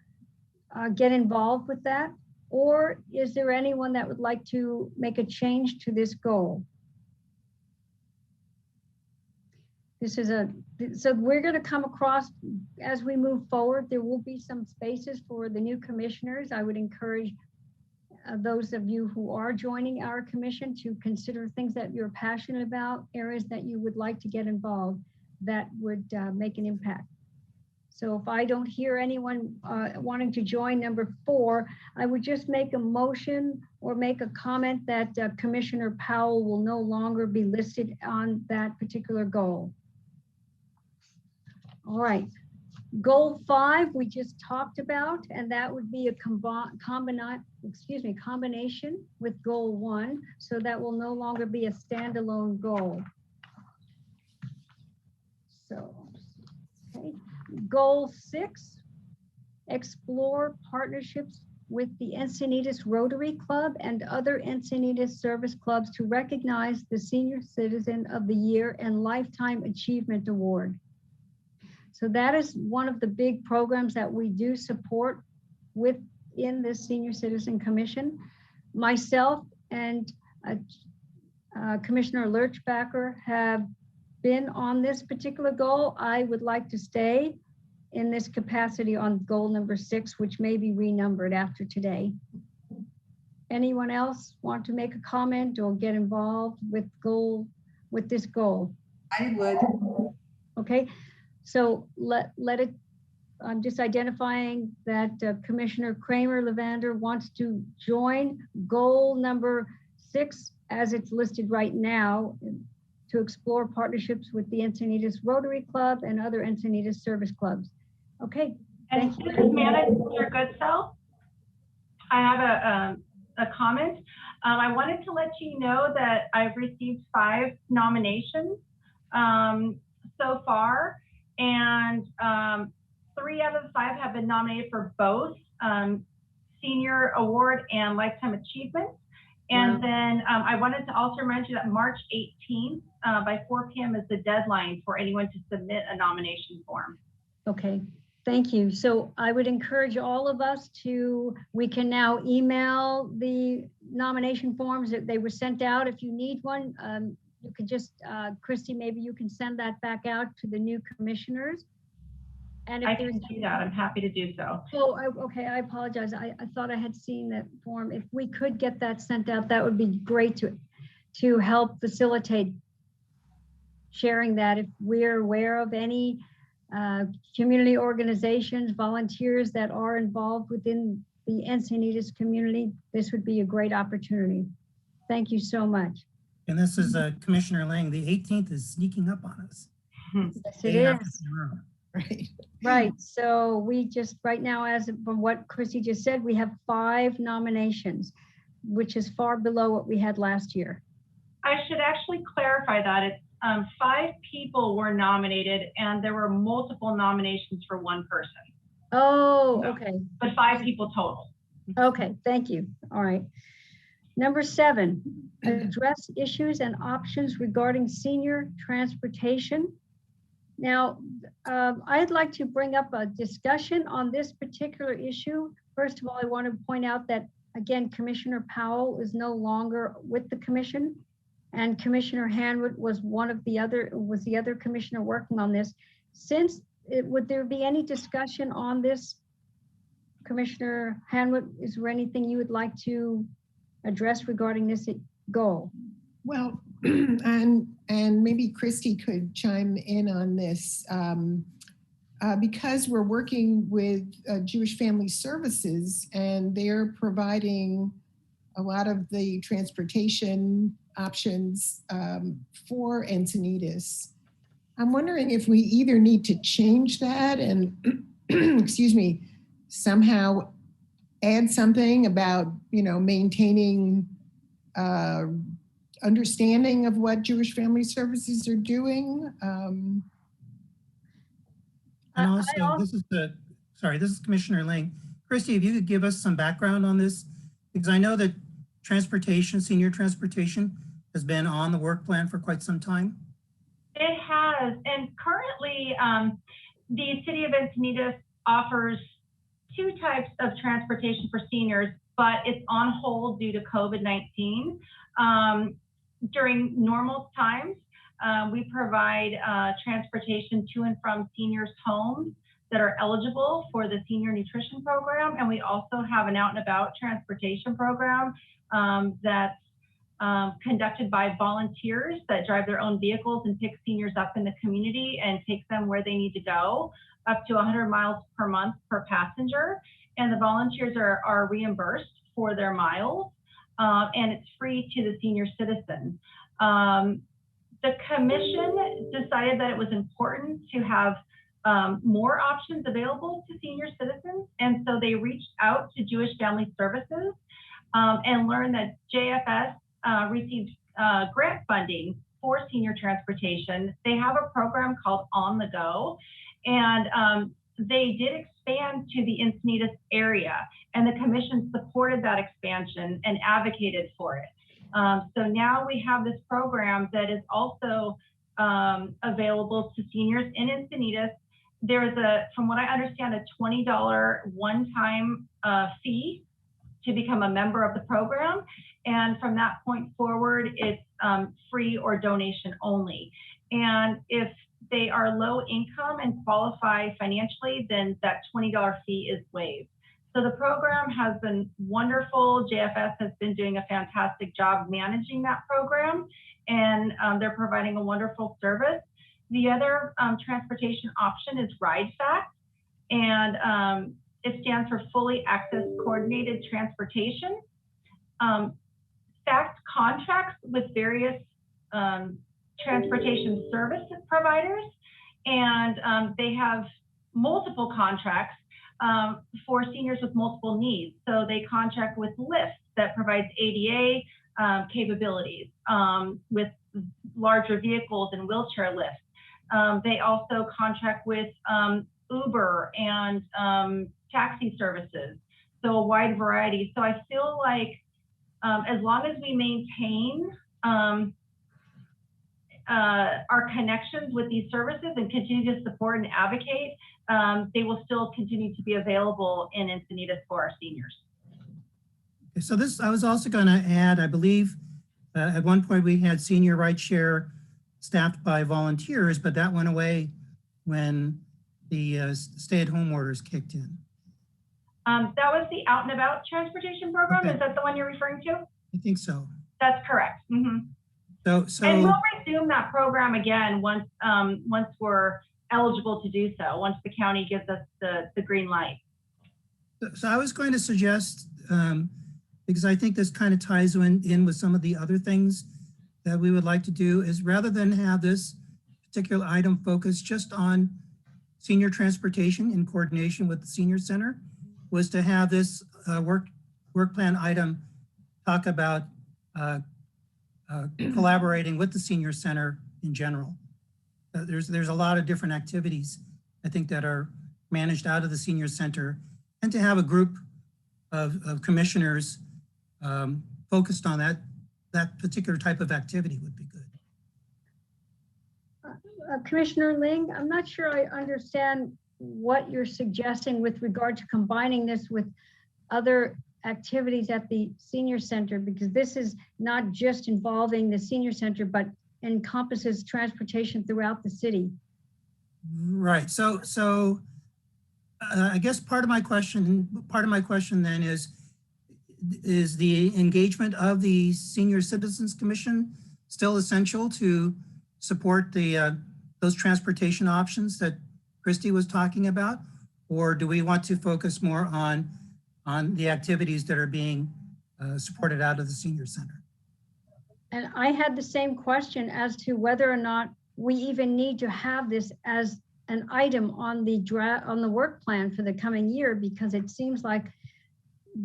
get involved with that? Or is there anyone that would like to make a change to this goal? So we're going to come across, as we move forward, there will be some spaces for the new commissioners. I would encourage those of you who are joining our commission to consider things that you're passionate about, areas that you would like to get involved that would make an impact. So if I don't hear anyone wanting to join number 4, I would just make a motion or make a comment that Commissioner Powell will no longer be listed on that particular goal. All right, goal 5 we just talked about, and that would be a combination with goal 1, so that will no longer be a standalone goal. So, okay. Goal 6, explore partnerships with the Encinitas Rotary Club and other Encinitas service clubs to recognize the Senior Citizen of the Year and Lifetime Achievement Award. So that is one of the big programs that we do support within the Senior Citizen Commission. Myself and Commissioner Lurchbacker have been on this particular goal. I would like to stay in this capacity on goal number 6, which may be renumbered after today. Anyone else want to make a comment or get involved with this goal? I would. Okay, so I'm just identifying that Commissioner Kramer Levander wants to join goal number 6 as it's listed right now, to explore partnerships with the Encinitas Rotary Club and other Encinitas service clubs. Okay, and thank you. This is Manager Goodself. I have a comment. I wanted to let you know that I've received 5 nominations so far, and 3 out of the 5 have been nominated for both Senior Award and Lifetime Achievement. And then I wanted to also mention that March 18th by 4 p.m. is the deadline for anyone to submit a nomination form. Okay, thank you. So I would encourage all of us we can now email the nomination forms that they were sent out. If you need one, you could just, Christy, maybe you can send that back out to the new commissioners. And if I can do that. I'm happy to do so. Oh, okay. I apologize. I thought I had seen that form. If we could get that sent out, that would be great to help facilitate sharing that. If we're aware of any community organizations, volunteers that are involved within the Encinitas community, this would be a great opportunity. Thank you so much. And this is Commissioner Lang. The 18th is sneaking up on us. Yes, it is. Right. Right. So we just right now, from what Chrissy just said, we have 5 nominations, which is far below what we had last year. I should actually clarify that. It's 5 people were nominated and there were multiple nominations for one person. Oh, okay. But 5 people total. Okay, thank you. All right. Number 7, address issues and options regarding senior transportation. Now, I'd like to bring up a discussion on this particular issue. First of all, I want to point out that, again, Commissioner Powell is no longer with the commission, and Commissioner Hanwood was the other commissioner working on this. Would there be any discussion on this Commissioner Hanwood, is there anything you would like to address regarding this goal? Well, and maybe Christy could chime in on this. Because we're working with Jewish Family Services and they're providing a lot of the transportation options for Encinitas. I'm wondering if we either need to change that and, excuse me, somehow add something about, maintaining understanding of what Jewish Family Services are doing. And also, this is Commissioner Ling. Christy, if you could give us some background on this, because I know that senior transportation has been on the work plan for quite some time. It has, and currently the City of Encinitas offers 2 types of transportation for seniors, but it's on hold due to COVID-19. During normal times, we provide transportation to and from seniors' homes that are eligible for the senior nutrition program. And we also have an out and about transportation program that's conducted by volunteers that drive their own vehicles and pick seniors up in the community and take them where they need to go, up to 100 miles per month per passenger. And the volunteers are reimbursed for their miles, and it's free to the senior citizen. The commission decided that it was important to have more options available to senior citizens. And so they reached out to Jewish Family Services and learned that JFS received grant funding for senior transportation. They have a program called On the Go, and they did expand to the Encinitas area, and the commission supported that expansion and advocated for it. So now we have this program that is also available to seniors in Encinitas. There's from what I understand, a $20 one-time fee to become a member of the program. And from that point forward, it's free or donation only. And if they are low income and qualify financially, then that $20 fee is waived. So the program has been wonderful. JFS has been doing a fantastic job managing that program, and they're providing a wonderful service. The other transportation option is RideFact, and it stands for Fully Access Coordinated Transportation. FACT contracts with various transportation service providers, and they have multiple contracts for seniors with multiple needs. So they contract with Lyft that provides ADA capabilities with larger vehicles and wheelchair lifts. They also contract with Uber and taxi services, so a wide variety. So I feel like as long as we maintain our connections with these services and continue to support and advocate, they will still continue to be available in Encinitas for our seniors. Okay, so this, I was also going to add, I believe at one point we had senior Rightshare staffed by volunteers, but that went away when the stay-at-home orders kicked in. That was the Out and About Transportation Program. Okay. Is that the one you're referring to? I think so. That's correct. Mm-hmm. So and we'll resume that program again once we're eligible to do so, once the county gives us the green light. So I was going to suggest, because I think this kind of ties in with some of the other things that we would like to do, is rather than have this particular item focus just on senior transportation in coordination with the senior center, was to have this work plan item talk about collaborating with the senior center in general. There's a lot of different activities, I think, that are managed out of the senior center, and to have a group of commissioners focused on that particular type of activity would be good. Commissioner Ling, I'm not sure I understand what you're suggesting with regard to combining this with other activities at the senior center, because this is not just involving the senior center, but encompasses transportation throughout the city. Right. So I guess part of my question then is the engagement of the Senior Citizens Commission still essential to support the those transportation options that Christy was talking about? Or do we want to focus more on the activities that are being supported out of the senior center? And I had the same question as to whether or not we even need to have this as an item on the work plan for the coming year, because it seems like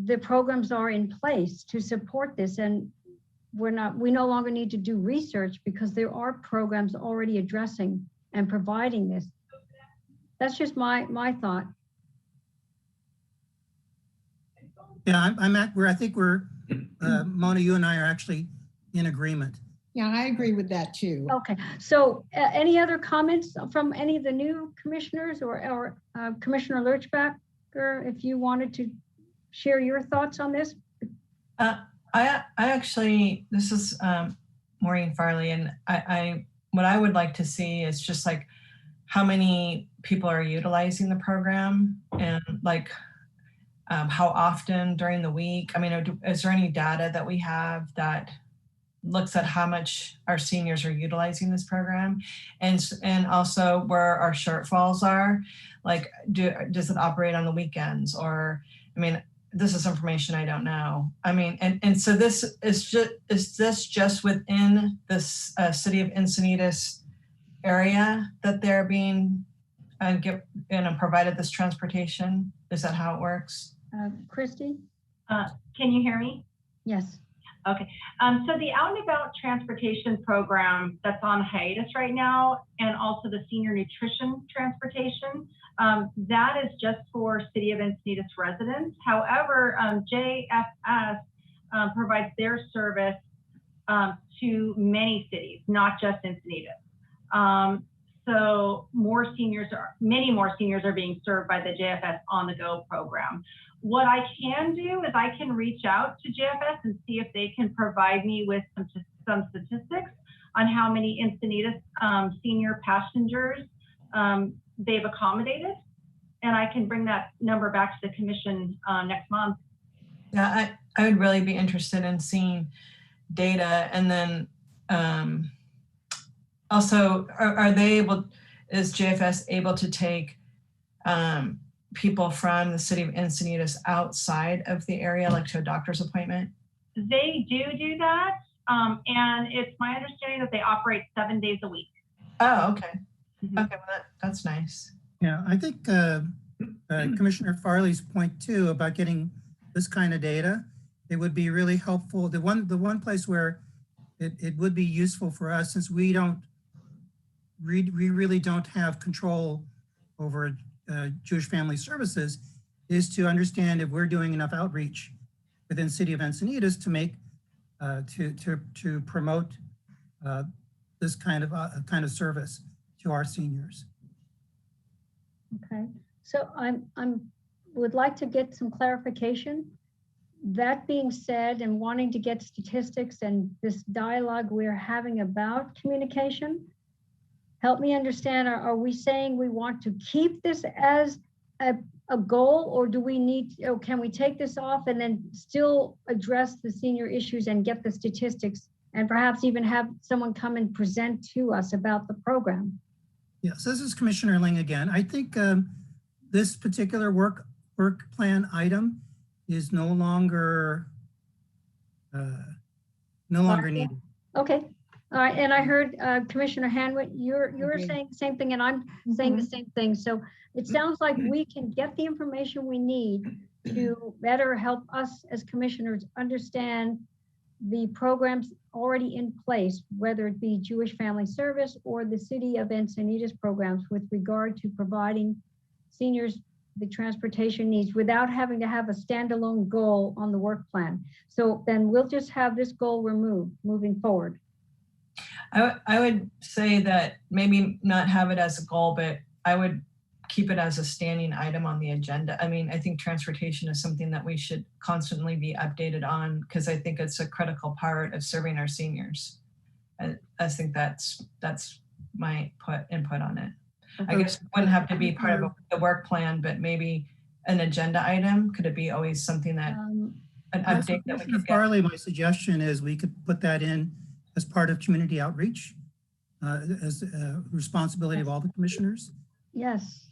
the programs are in place to support this, and we no longer need to do research because there are programs already addressing and providing this. That's just my thought. Yeah, I think we're Mona, you and I are actually in agreement. Yeah, I agree with that too. Okay, so any other comments from any of the new commissioners or Commissioner Lurchbacker, if you wanted to share your thoughts on this? I actually, this is Maureen Farley, and what I would like to see is just like how many people are utilizing the program, and like how often during the week. I mean, is there any data that we have that looks at how much our seniors are utilizing this program, and also where our shortfalls are? Like, does it operate on the weekends? Or, I mean, this is information I don't know. I mean, and so is this just within this city of Encinitas area that they're being provided this transportation? Is that how it works? Christy? Can you hear me? Yes. Okay. So the Out and About transportation program that's on hiatus right now, and also the senior nutrition transportation, that is just for City of Encinitas residents. However, JFS provides their service to many cities, not just Encinitas. So many more seniors are being served by the JFS On the Go program. What I can do is I can reach out to JFS and see if they can provide me with some statistics on how many Encinitas senior passengers they've accommodated. And I can bring that number back to the commission next month. Yeah, I would really be interested in seeing data. And then also, is JFS able to take people from the city of Encinitas outside of the area, like to a doctor's appointment? They do that. And it's my understanding that they operate 7 days a week. Oh, okay. Mm-hmm. Okay, well, that's nice. Yeah, I think Commissioner Farley's point too about getting this kind of data, it would be really helpful. The one place where it would be useful for us, since we really don't have control over Jewish Family Services, is to understand if we're doing enough outreach within City of Encinitas to make to promote this kind of service to our seniors. Okay, so would like to get some clarification. That being said, and wanting to get statistics and this dialogue we're having about communication, help me understand, are we saying we want to keep this as a goal, or do we need, or can we take this off and then still address the senior issues and get the statistics, and perhaps even have someone come and present to us about the program? Yes, this is Commissioner Ling again. I think this particular work plan item is no longer needed. Okay. All right, and I heard Commissioner Hanwitt, you're saying the same thing, and I'm saying the same thing. So it sounds like we can get the information we need to better help us as commissioners understand the programs already in place, whether it be Jewish Family Service or the City of Encinitas programs with regard to providing seniors the transportation needs without having to have a standalone goal on the work plan. So then we'll just have this goal removed moving forward. I would say that maybe not have it as a goal, but I would keep it as a standing item on the agenda. I mean, I think transportation is something that we should constantly be updated on, because I think it's a critical part of serving our seniors. I think that's my input on it. I guess it wouldn't have to be part of the work plan, but maybe an agenda item. Could it be always something that, an update that we could get? Farley, my suggestion is we could put that in as part of community outreach, as a responsibility of all the commissioners. Yes,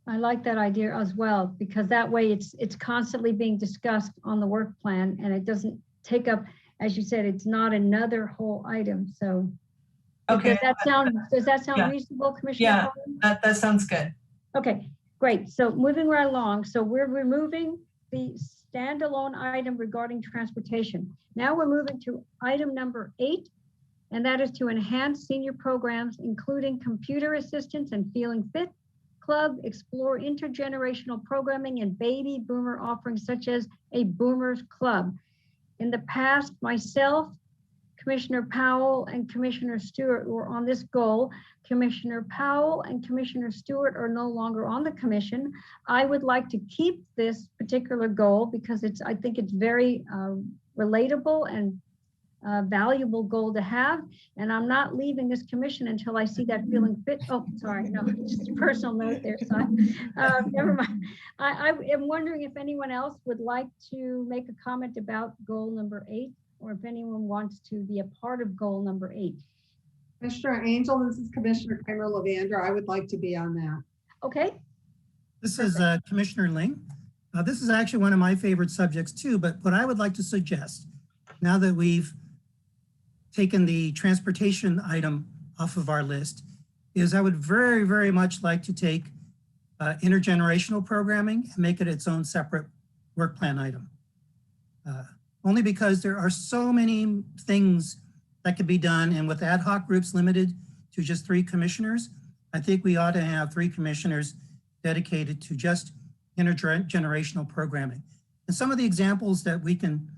I like that idea as well, because that way it's constantly being discussed on the work plan and it doesn't take up, as you said, it's not another whole item. So Okay. does that sound Yeah. reasonable, Commissioner? Yeah, Farley? that sounds good. Okay, great. So moving right along. So we're removing the standalone item regarding transportation. Now we're moving to item number 8, and that is to enhance senior programs, including computer assistance and Feeling Fit Club, explore intergenerational programming and baby boomer offerings such as a Boomers Club. In the past, myself, Commissioner Powell and Commissioner Stewart were on this goal. Commissioner Powell and Commissioner Stewart are no longer on the commission. I would like to keep this particular goal because I think it's very relatable and valuable goal to have. And I'm not leaving this commission until I see that Feeling Fit. Oh, sorry, no, just a personal note there. So never mind. I am wondering if anyone else would like to make a comment about goal number 8, or if anyone wants to be a part of goal number 8. Commissioner Angel, this is Commissioner Kramer Levander. I would like to be on that. Okay. This is Commissioner Ling. This is actually one of my favorite subjects too, but what I would like to suggest, now that we've taken the transportation item off of our list, is I would very, very much like to take intergenerational programming and make it its own separate work plan item. Only because there are so many things that can be done, and with ad hoc groups limited to just 3 commissioners, I think we ought to have 3 commissioners dedicated to just intergenerational programming. And some of the examples that we can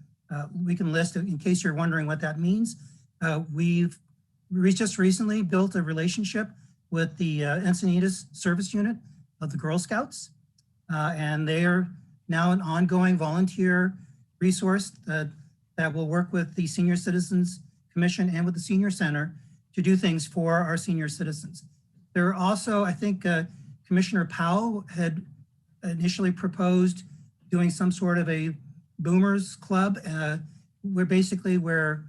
list, in case you're wondering what that means, we've just recently built a relationship with the Encinitas service unit of the Girl Scouts, and they are now an ongoing volunteer resource that will work with the Senior Citizens Commission and with the Senior Center to do things for our senior citizens. There are also, I think Commissioner Powell had initially proposed doing some sort of a Boomers Club, where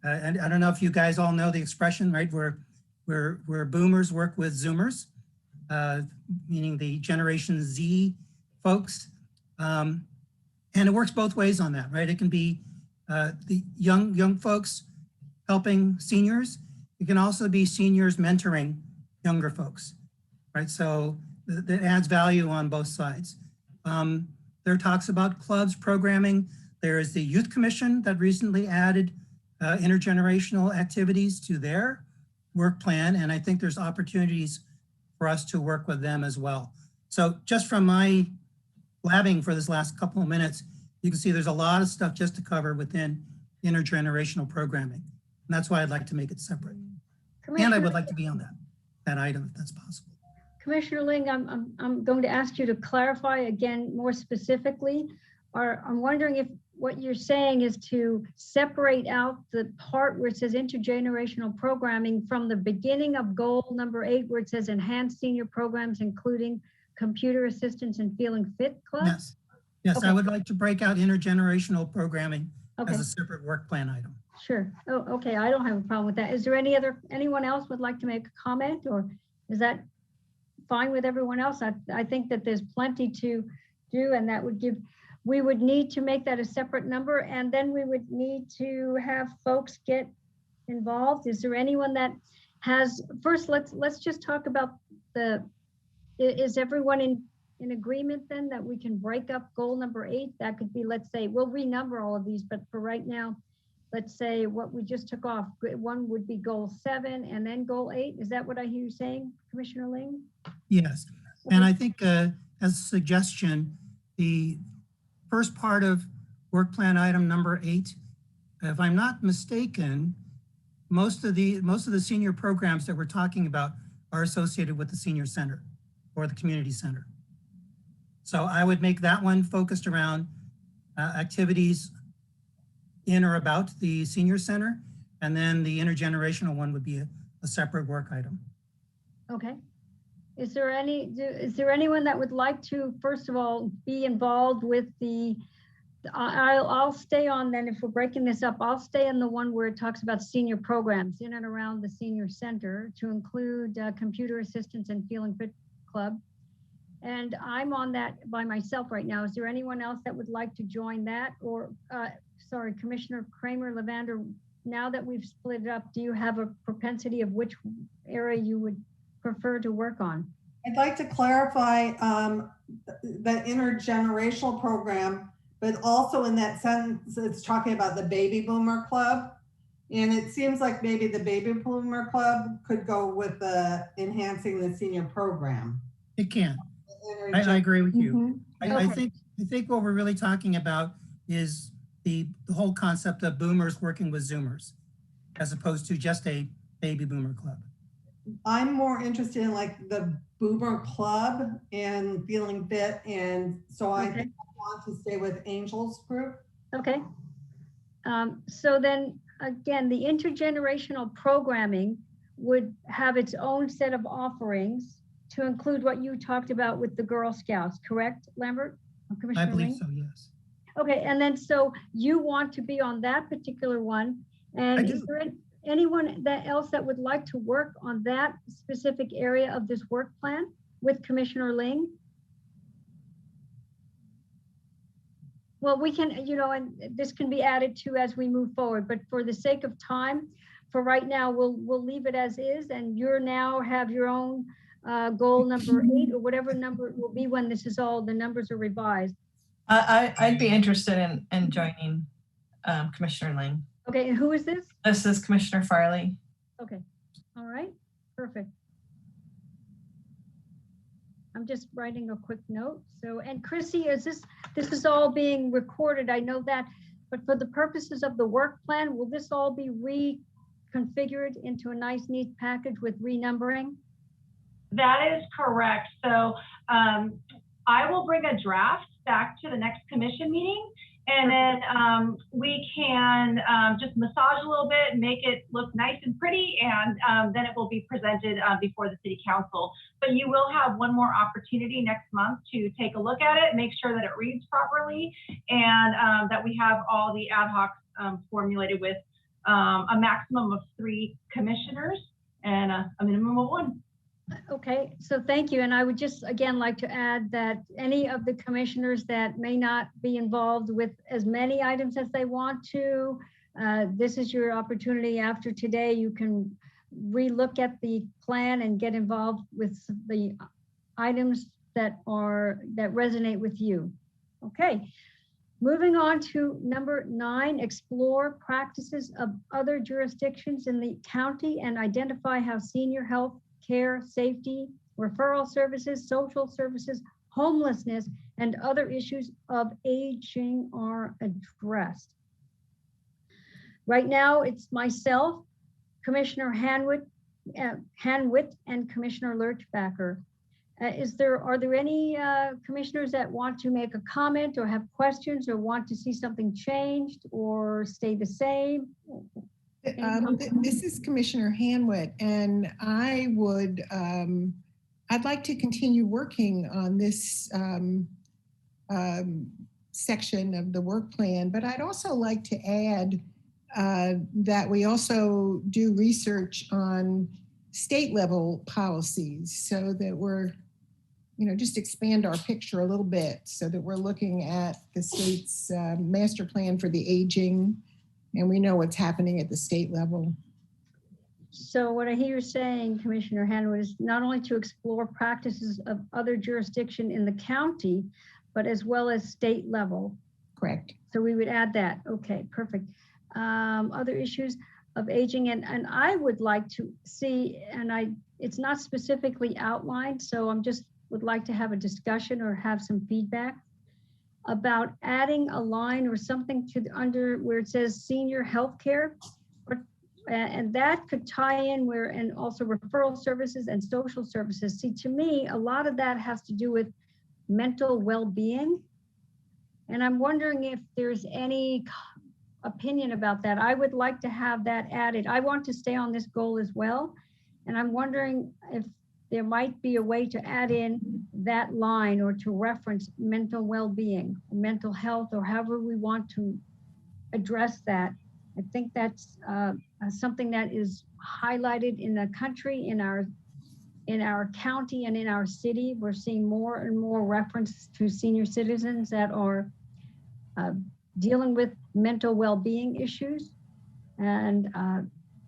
and I don't know if you guys all know the expression, right? Where boomers work with Zoomers, meaning the Generation Z folks. And it works both ways on that, right? It can be the young folks helping seniors. It can also be seniors mentoring younger folks, right? So that adds value on both sides. There are talks about clubs programming. There is the Youth Commission that recently added intergenerational activities to their work plan. And I think there's opportunities for us to work with them as well. So just from my blabbing for this last couple of minutes, you can see there's a lot of stuff just to cover within intergenerational programming. And that's why I'd like to make it separate. And I would like to be on that item if that's possible. Commissioner Ling, I'm going to ask you to clarify again more specifically. I'm wondering if what you're saying is to separate out the part where it says intergenerational programming from the beginning of goal number 8, where it says enhance senior programs, including computer assistance and Feeling Fit Club? Yes, yes, okay. I would like to break out intergenerational programming as a separate work plan item. Sure. Oh, okay. I don't have a problem with that. Is there anyone else would like to make a comment, or is that fine with everyone else? I think that there's plenty to do, and that would we would need to make that a separate number, and then we would need to have folks get involved. Is there anyone that has, first, let's just talk about is everyone in agreement then that we can break up goal number 8? That could be, let's say, we'll renumber all of these, but for right now, let's say what we just took off, one would be goal 7 and then goal 8. Is that what I hear you saying, Commissioner Ling? Yes, okay. And I think as a suggestion, the first part of work plan item number 8, if I'm not mistaken, most of the senior programs that we're talking about are associated with the senior center or the community center. So I would make that one focused around activities in or about the senior center, and then the intergenerational one would be a separate work item. Okay. Is there anyone that would like to, first of all, be involved with the, I'll stay on then, if we're breaking this up, I'll stay on the one where it talks about senior programs in and around the senior center to include computer assistance and Feeling Fit Club. And I'm on that by myself right now. Is there anyone else that would like to join that? Or, sorry, Commissioner Kramer, Levander, now that we've split it up, do you have a propensity of which area you would prefer to work on? I'd like to clarify the intergenerational program, but also in that sentence, it's talking about the baby boomer club. And it seems like maybe the baby boomer club could go with the enhancing the senior program. It can. I agree with you. Mm-hmm. I think what we're really talking about is the whole concept of boomers working with Zoomers, as opposed to just a baby boomer club. I'm more interested in like the boomer club and Feeling Fit, and so I think I want to stay with Angel's group. Okay. So then again, the intergenerational programming would have its own set of offerings to include what you talked about with the Girl Scouts, correct, Lambert? I believe so, yes. Okay, and then so you want to be on that particular one, and is there anyone else that would like to work on that specific area of this work plan with Commissioner Ling? Well, we can, and this can be added to as we move forward, but for the sake of time, for right now, we'll leave it as is, and you're now have your own goal number 8 or whatever number it will be when this is all, the numbers are revised. I'd be interested in joining Commissioner Ling. Okay, and who is this? This is Commissioner Farley. Okay, all right, perfect. I'm just writing a quick note. So, and Chrissy, this is all being recorded, I know that, but for the purposes of the work plan, will this all be reconfigured into a nice, neat package with renumbering? That is correct. So I will bring a draft back to the next commission meeting, and then we can just massage a little bit and make it look nice and pretty, and then it will be presented before the city council. But you will have one more opportunity next month to take a look at it, make sure that it reads properly, and that we have all the ad hocs formulated with a maximum of 3 commissioners and a minimum of 1. Okay, so thank you. And I would just again like to add that any of the commissioners that may not be involved with as many items as they want to, this is your opportunity. After today, you can relook at the plan and get involved with the items that resonate with you. Okay, moving on to number 9, explore practices of other jurisdictions in the county and identify how senior health care, safety, referral services, social services, homelessness, and other issues of aging are addressed. Right now, it's myself, Commissioner Hanwit, and Commissioner Lurchbacker. Are there any commissioners that want to make a comment or have questions or want to see something changed or stay the same? This is Commissioner Hanwit, and I would, I'd like to continue working on this section of the work plan, but I'd also like to add that we also do research on state level policies so that we're, just expand our picture a little bit so that we're looking at the state's master plan for the aging, and we know what's happening at the state level. So what I hear you saying, Commissioner Hanwit, is not only to explore practices of other jurisdiction in the county, but as well as state level. Correct. So we would add that. Okay, perfect. Other issues of aging, and I would like to see, and it's not specifically outlined, so I'm just would like to have a discussion or have some feedback about adding a line or something to under where it says senior health care, and that could tie in and also referral services and social services. See, to me, a lot of that has to do with mental well-being, and I'm wondering if there's any opinion about that. I would like to have that added. I want to stay on this goal as well, and I'm wondering if there might be a way to add in that line or to reference mental well-being, mental health, or however we want to address that. I think that's something that is highlighted in the country, in our county, and in our city. We're seeing more and more reference to senior citizens that are dealing with mental well-being issues. And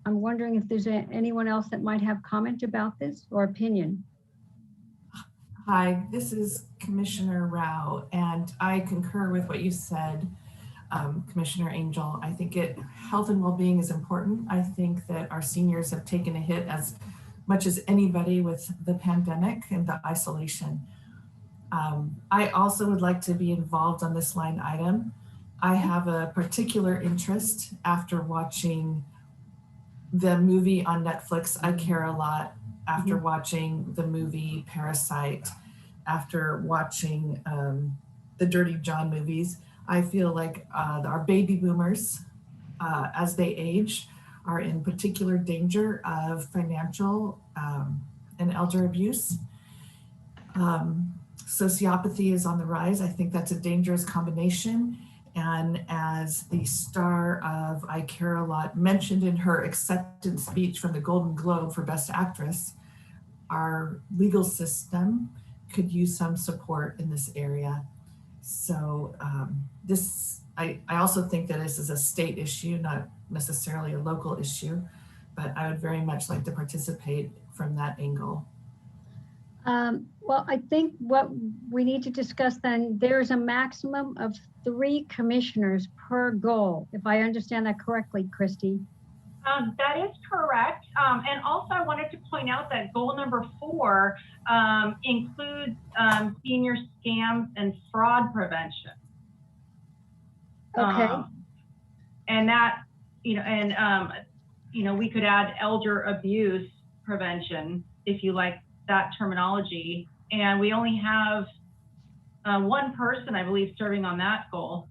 I'm wondering if there's anyone else that might have comment about this or opinion. Hi, this is Commissioner Rao, and I concur with what you said, Commissioner Angel. I think health and well-being is important. I think that our seniors have taken a hit as much as anybody with the pandemic and the isolation. I also would like to be involved on this line item. I have a particular interest after watching the movie on Netflix, I Care a Lot, after watching the movie Parasite, after watching the Dirty John movies. I feel like our baby boomers, as they age, are in particular danger of financial and elder abuse. Sociopathy is on the rise. I think that's a dangerous combination. And as the star of I Care a Lot mentioned in her acceptance speech from the Golden Globe for Best Actress, our legal system could use some support in this area. So I also think that this is a state issue, not necessarily a local issue, but I would very much like to participate from that angle. Well, I think what we need to discuss then, there's a maximum of 3 commissioners per goal, if I understand that correctly, Christy. That is correct. And also I wanted to point out that goal number 4 includes senior scams and fraud prevention. Okay. And that, we could add elder abuse prevention, if you like that terminology. And we only have 1 person, I believe, serving on that goal.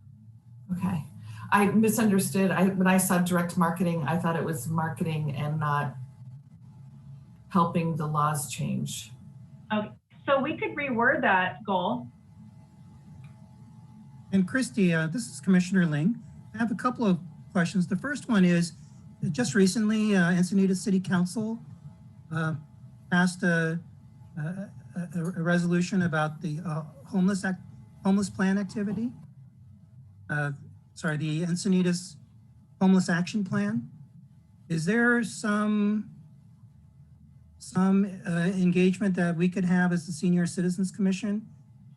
Okay. I misunderstood. When I saw direct marketing, I thought it was marketing and not helping the laws change. Okay, so we could reword that goal. And Christy, this is Commissioner Ling. I have a couple of questions. The first one is, just recently, Encinitas City Council passed a resolution about the homeless plan activity. The Encinitas Homeless Action Plan. Is there some engagement that we could have as the Senior Citizens Commission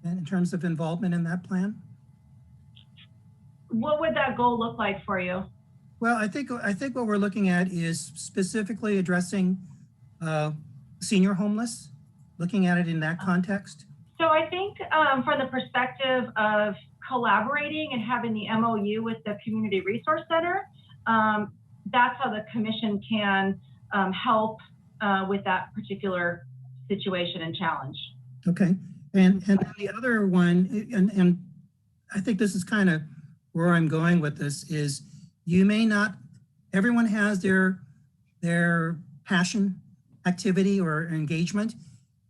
in terms of involvement in that plan? What would that goal look like for you? Well, I think what we're looking at is specifically addressing senior homeless, looking at it in that context. So I think from the perspective of collaborating and having the MOU with the Community Resource Center, that's how the commission can help with that particular situation and challenge. Okay, and then the other one, and I think this is kind of where I'm going with this, is everyone has their passion, activity, or engagement,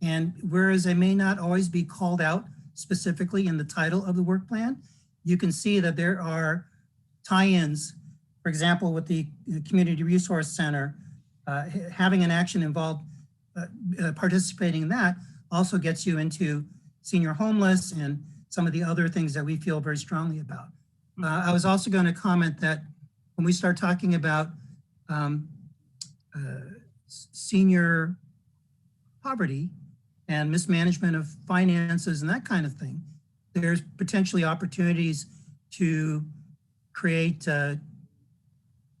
and whereas they may not always be called out specifically in the title of the work plan, you can see that there are tie-ins, for example, with the Community Resource Center, having an action involved, participating in that also gets you into senior homeless and some of the other things that we feel very strongly about. I was also going to comment that when we start talking about senior poverty and mismanagement of finances and that kind of thing, there's potentially opportunities to create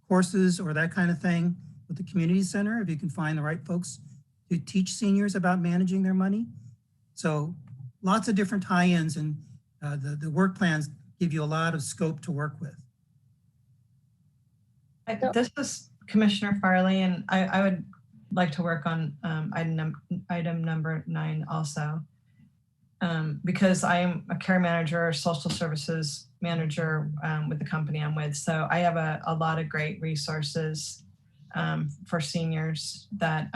courses or that kind of thing with the community center, if you can find the right folks to teach seniors about managing their money. So lots of different tie-ins, and the work plans give you a lot of scope to work with. This is Commissioner Farley, and I would like to work on item number 9 also, because I am a care manager, social services manager with the company I'm with. So I have a lot of great resources for seniors that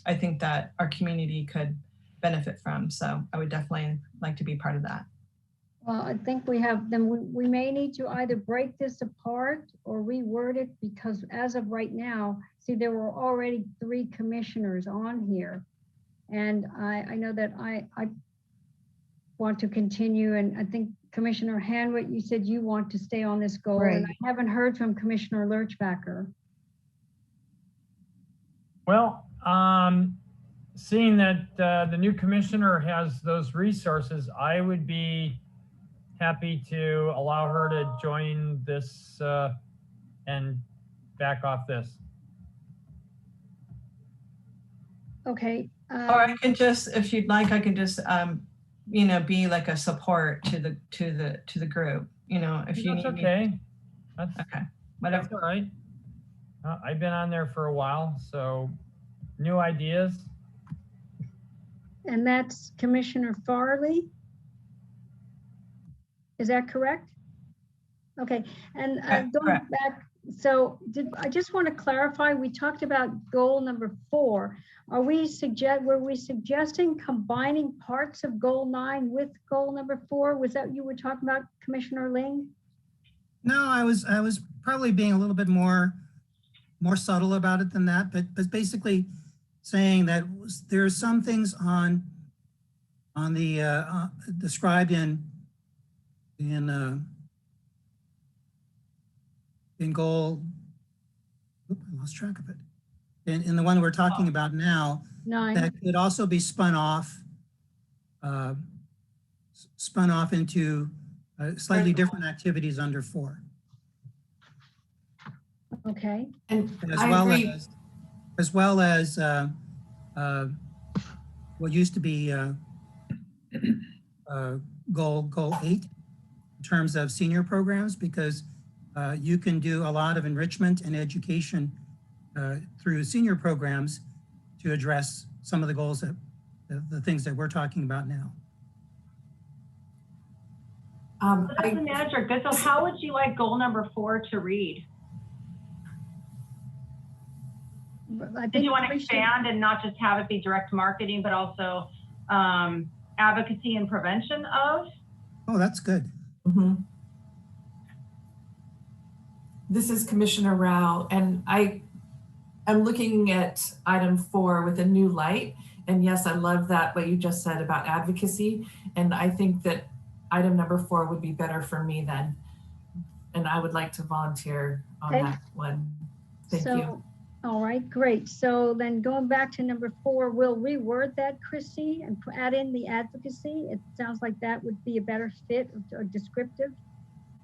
I think that our community could benefit from. So I would definitely like to be part of that. Well, I think we have, then we may need to either break this apart or reword it, because as of right now, see, there were already 3 commissioners on here. And I know that I want to continue, and I think Commissioner Hanwitt, you said you want to stay on this goal, and I haven't heard from Commissioner Lurchbacker. Well, seeing that the new commissioner has those resources, I would be happy to allow her to join this and back off this. Okay. Or I can just, if you'd like, I can just, you know, be like a support to the group. You know, if you need okay. me. That's okay. Whatever. That's all right. I've been on there for a while, so new ideas. And that's Commissioner Farley. Is that correct? Okay, and going back, so I just want to clarify, we talked about goal number 4. Were we suggesting combining parts of goal 9 with goal number 4? Was that what you were talking about, Commissioner Ling? No, I was probably being a little bit more subtle about it than that, but basically saying that there are some things on the described in goal, I lost track of it. In the one we're talking about now, 9. that could also be spun off into slightly different activities under 4. Okay. And as well as what used to be goal 8 in terms of senior programs, because you can do a lot of enrichment and education through senior programs to address some of the goals that the things that we're talking about now. As the manager, good. So how would you like goal number 4 to read? Did you want to expand and not just have it be direct marketing, but also advocacy and prevention of? Oh, that's good. Mm-hmm. This is Commissioner Rao, and I'm looking at item 4 with a new light. And yes, I love that, what you just said about advocacy. And I think that item number 4 would be better for me then. And I would like to volunteer on that one. Thank you. All right, great. So then going back to number 4, we'll reword that, Christy, and add in the advocacy. It sounds like that would be a better fit or descriptive.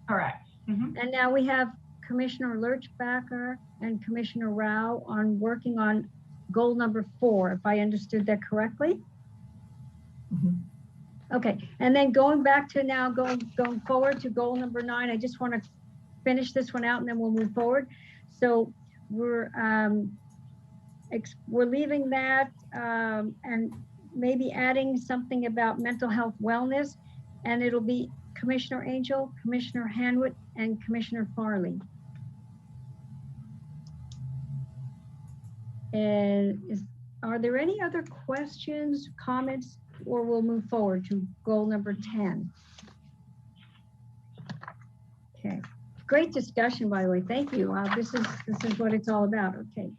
Correct. Mm-hmm. And now we have Commissioner Lurchbacker and Commissioner Rao on working on goal number 4, if I understood that correctly. Mm-hmm. Okay, and then going back to now going forward to goal number 9, I just want to finish this one out and then we'll move forward. So we're leaving that and maybe adding something about mental health wellness, and it'll be Commissioner Angel, Commissioner Hanwitt, and Commissioner Farley. And are there any other questions, comments, or we'll move forward to goal number 10? Okay, great discussion, by the way. Thank you. This is what it's all about. Okay,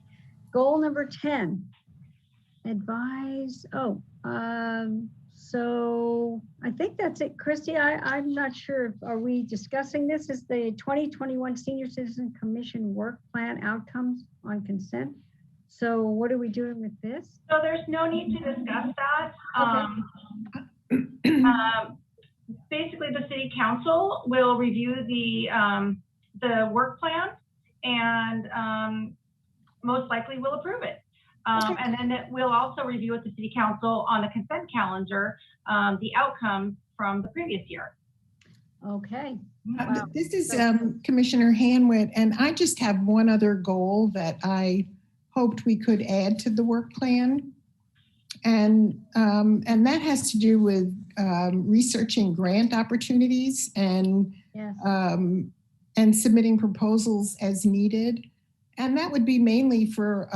goal number 10. Advise. So I think that's it, Christy. I'm not sure. Are we discussing this? Is the 2021 Senior Citizen Commission Work Plan outcomes on consent? So what are we doing with this? So there's no need to discuss that. Okay. Basically, the City Council will review the work plan and most likely will approve it. And then we'll also review at the City Council on the consent calendar the outcomes from the previous year. Okay. Wow. This is Commissioner Hanwitt, and I just have one other goal that I hoped we could add to the work plan. And that has to do with researching grant opportunities and submitting proposals as needed. And that would be mainly for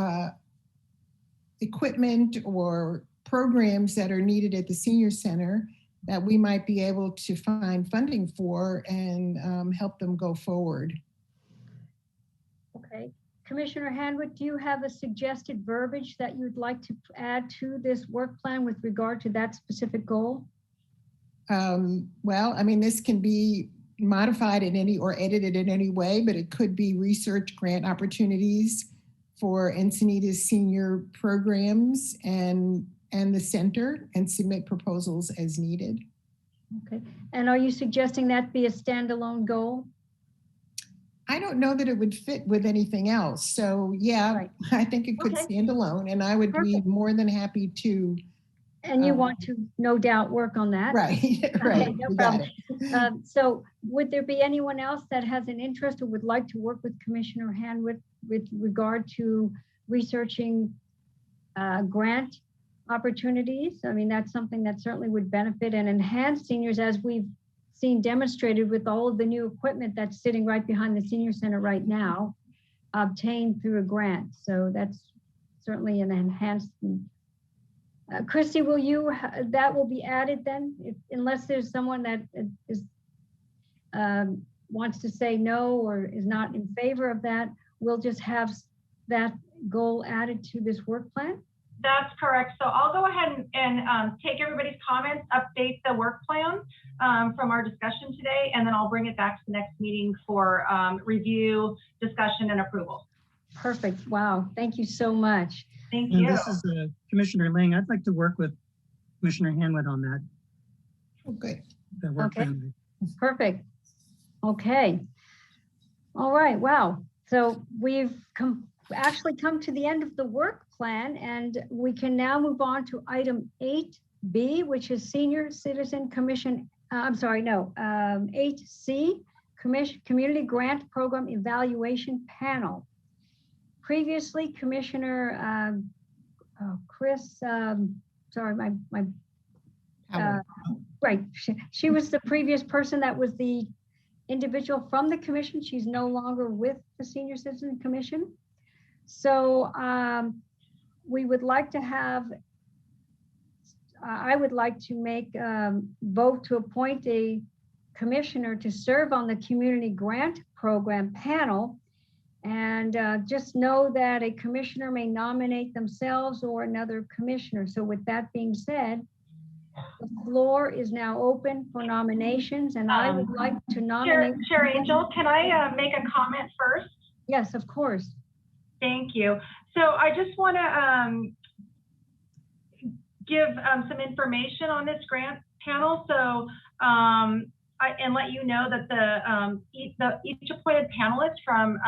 equipment or programs that are needed at the senior center that we might be able to find funding for and help them go forward. Okay. Commissioner Hanwood, do you have a suggested verbiage that you'd like to add to this work plan with regard to that specific goal? Well, I mean, this can be modified in any or edited in any way, but it could be research grant opportunities for Encinitas senior programs and the center, and submit proposals as needed. Okay. And are you suggesting that be a standalone goal? I don't know that it would fit with anything else. So yeah, Right. I think it could stand alone, and I would be more than happy to. And you want to, no doubt, work on that? Right, right. Okay, no You got problem. So would there be anyone else that has an interest or would like to work with Commissioner Hanwood with regard to researching grant opportunities? I mean, that's something that certainly would benefit and enhance seniors, as we've seen demonstrated with all of the new equipment that's sitting right behind the senior center right now, obtained through a grant. So that's certainly an enhancement. Christy, will you, that will be added then, unless there's someone that is wants to say no or is not in favor of that, we'll just have that goal added to this work plan? That's correct. So I'll go ahead and take everybody's comments, update the work plan from our discussion today, and then I'll bring it back to the next meeting for review, discussion, and approval. Perfect. Wow. Thank you so much. Thank And you. this is Commissioner Ling. I'd like to work with Commissioner Hanwood on that. Okay. That work Okay. plan. Perfect. Okay. All right. Wow. So we've actually come to the end of the work plan, and we can now move on to item 8B, which is Senior Citizen Commission. 8C, Community Grant Program Evaluation Panel. Previously, Commissioner Chris, sorry, right. She was the previous person that was the individual from the commission. She's no longer with the Senior Citizen Commission. So we would like to have, I would like to make vote to appoint a commissioner to serve on the Community Grant Program panel. And just know that a commissioner may nominate themselves or another commissioner. So with that being said, the floor is now open for nominations, and I would like to nominate. Chair Angel, can I make a comment first? Yes, of course. Thank you. So I just want to give some information on this grant panel. So and let you know that each appointed panelist from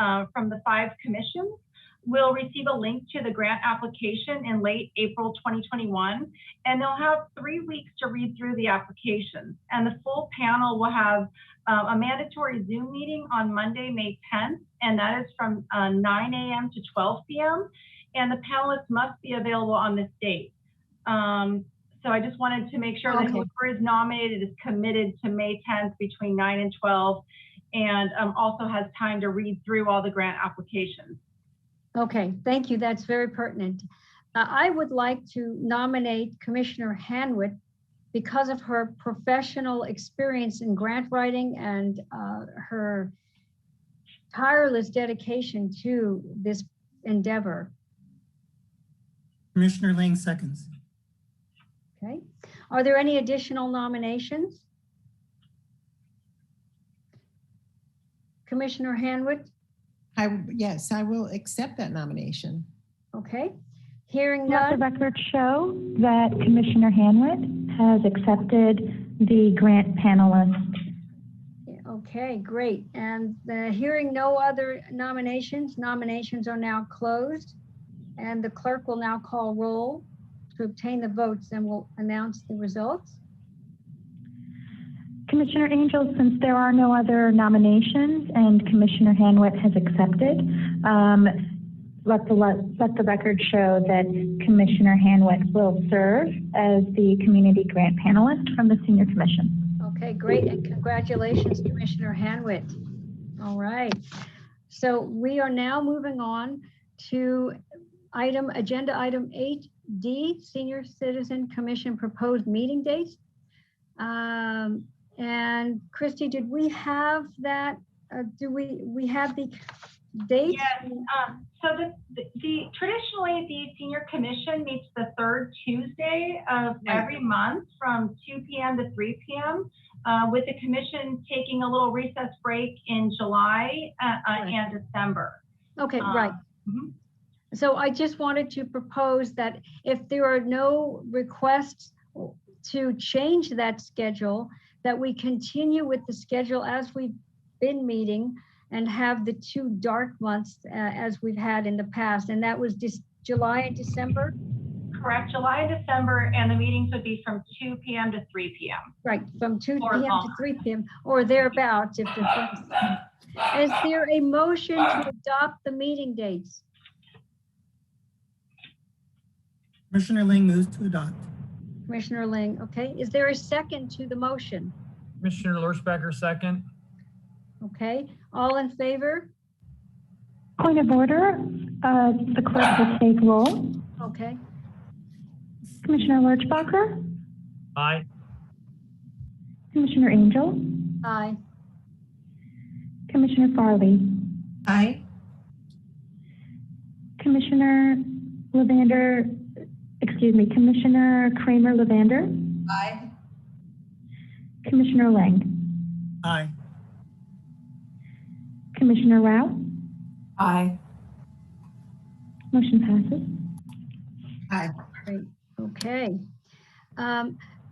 the 5 commissions will receive a link to the grant application in late April 2021, and they'll have 3 weeks to read through the applications. And the full panel will have a mandatory Zoom meeting on Monday, May 10th, and that is from 9 a.m. to 12 p.m. And the panelists must be available on this date. So I just wanted to make sure that whoever is nominated is committed to May 10th between 9 and 12, and also has time to read through all the grant applications. Okay, thank you. That's very pertinent. I would like to nominate Commissioner Hanwood because of her professional experience in grant writing and her tireless dedication to this endeavor. Commissioner Ling seconds. Okay. Are there any additional nominations? Commissioner Hanwood? Yes, I will accept that nomination. Okay. Hearing Let the none. record show that Commissioner Hanwood has accepted the grant panelist. Okay, great. And hearing no other nominations, nominations are now closed, and the clerk will now call roll to obtain the votes, and we'll announce the results. Commissioner Angel, since there are no other nominations and Commissioner Hanwood has accepted, let the record show that Commissioner Hanwood will serve as the community grant panelist from the Senior Commission. Okay, great, and congratulations, Commissioner Hanwood. All right, so we are now moving on to agenda item 8D, Senior Citizen Commission proposed meeting dates. And Christy, did we have that? Do we have the dates? Yes. So traditionally the Senior Commission meets the third Tuesday of every month from 2 p.m. to 3 p.m. With the Commission taking a little recess break in July and December. Okay, right. Mm-hmm. So I just wanted to propose that if there are no requests to change that schedule, that we continue with the schedule as we've been meeting and have the 2 dark months as we've had in the past. And that was just July and December? Correct, July and December, and the meetings would be from 2 p.m. to 3 p.m. Right, from 2 Or p.m. to longer. 3 p.m. or thereabouts if the Is there a motion to adopt the meeting dates? Commissioner Ling moves to adopt. Commissioner Ling, okay. Is there a second to the motion? Commissioner Lurchbacker, second. Okay, all in favor? Point of order, the clerk will take roll. Okay, Commissioner Lurchbacher, Aye. Commissioner Angel, aye. Commissioner Farley, Aye. Commissioner Commissioner Kramer-Levander, Aye. Commissioner Lang, Aye. Commissioner Rao, Aye. motion passes. Aye. Great, okay.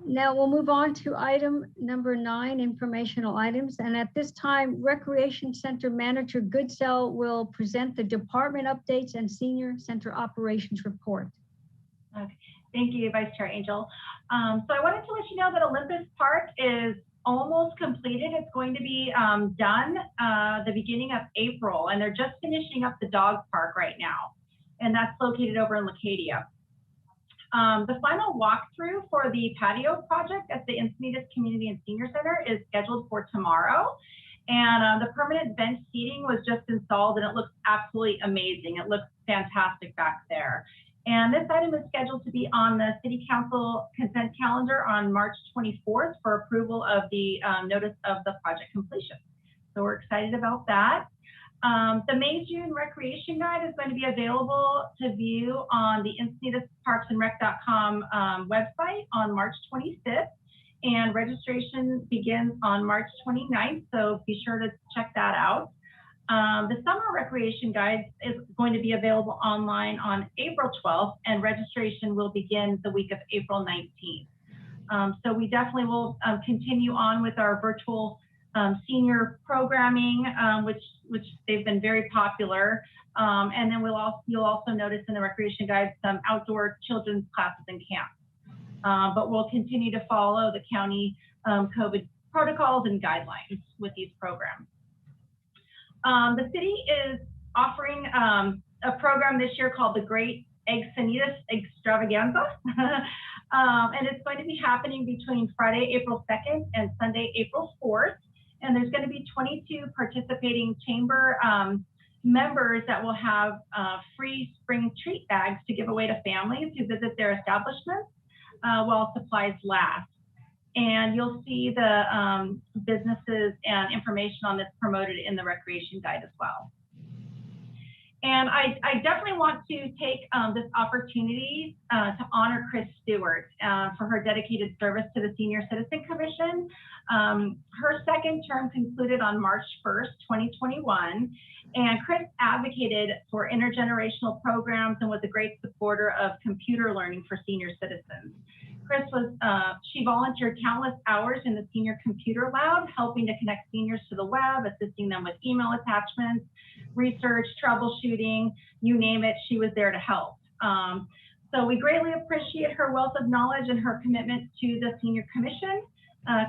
Now we'll move on to item number 9, informational items. And at this time, Recreation Center Manager Goodsell will present the department updates and Senior Center Operations Report. Okay. Thank you, Vice Chair Angel. So I wanted to let you know that Olympus Park is almost completed. It's going to be done the beginning of April, and they're just finishing up the dog park right now. And that's located over in Lacadia. The final walkthrough for the patio project at the Encinitas Community and Senior Center is scheduled for tomorrow. And the permanent bench seating was just installed, and it looks absolutely amazing. It looks fantastic back there. And this item is scheduled to be on the City Council consent calendar on March 24th for approval of the notice of the project completion. So we're excited about that. The May-June Recreation Guide is going to be available to view on the EncinitasParksandRec.com website on March 25th, and registration begins on March 29th, so be sure to check that out. The Summer Recreation Guide is going to be available online on April 12th, and registration will begin the week of April 19th. So we definitely will continue on with our virtual senior programming, which they've been very popular. And then you'll also notice in the Recreation Guide some outdoor children's classes and camps. But we'll continue to follow the county COVID protocols and guidelines with these programs. The city is offering a program this year called the Great Encinitas Extravaganza. And it's going to be happening between Friday, April 2nd and Sunday, April 4th. And there's going to be 22 participating chamber members that will have free spring treat bags to give away to families who visit their establishments while supplies last. And you'll see the businesses and information on this promoted in the Recreation Guide as well. And I definitely want to take this opportunity to honor Chris Stewart for her dedicated service to the Senior Citizen Commission. Her second term concluded on March 1st, 2021. And Chris advocated for intergenerational programs and was a great supporter of computer learning for senior citizens. Chris she volunteered countless hours in the Senior Computer Lab, helping to connect seniors to the web, assisting them with email attachments, research, troubleshooting, you name it, she was there to help. So we greatly appreciate her wealth of knowledge and her commitment to the Senior Commission.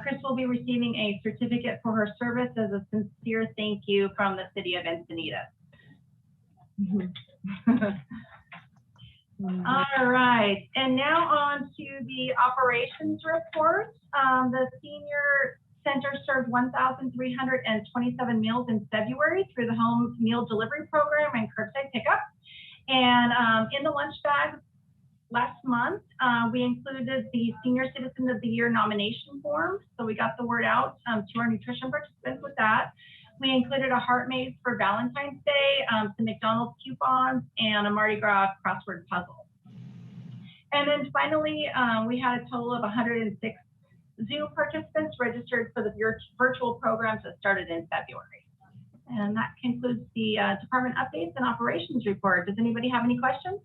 Chris will be receiving a certificate for her service as a sincere thank you from the City of Encinitas. All right, and now on to the operations report. The Senior Center served 1,327 meals in February through the home meal delivery program and curbside pickup. And in the lunch bag last month, we included the Senior Citizen of the Year nomination form. So we got the word out to our nutrition participants with that. We included a heart maze for Valentine's Day, some McDonald's coupons, and a Mardi Gras crossword puzzle. And then finally, we had a total of 106 Zoom participants registered for the virtual programs that started in February. And that concludes the department updates and operations report. Does anybody have any questions?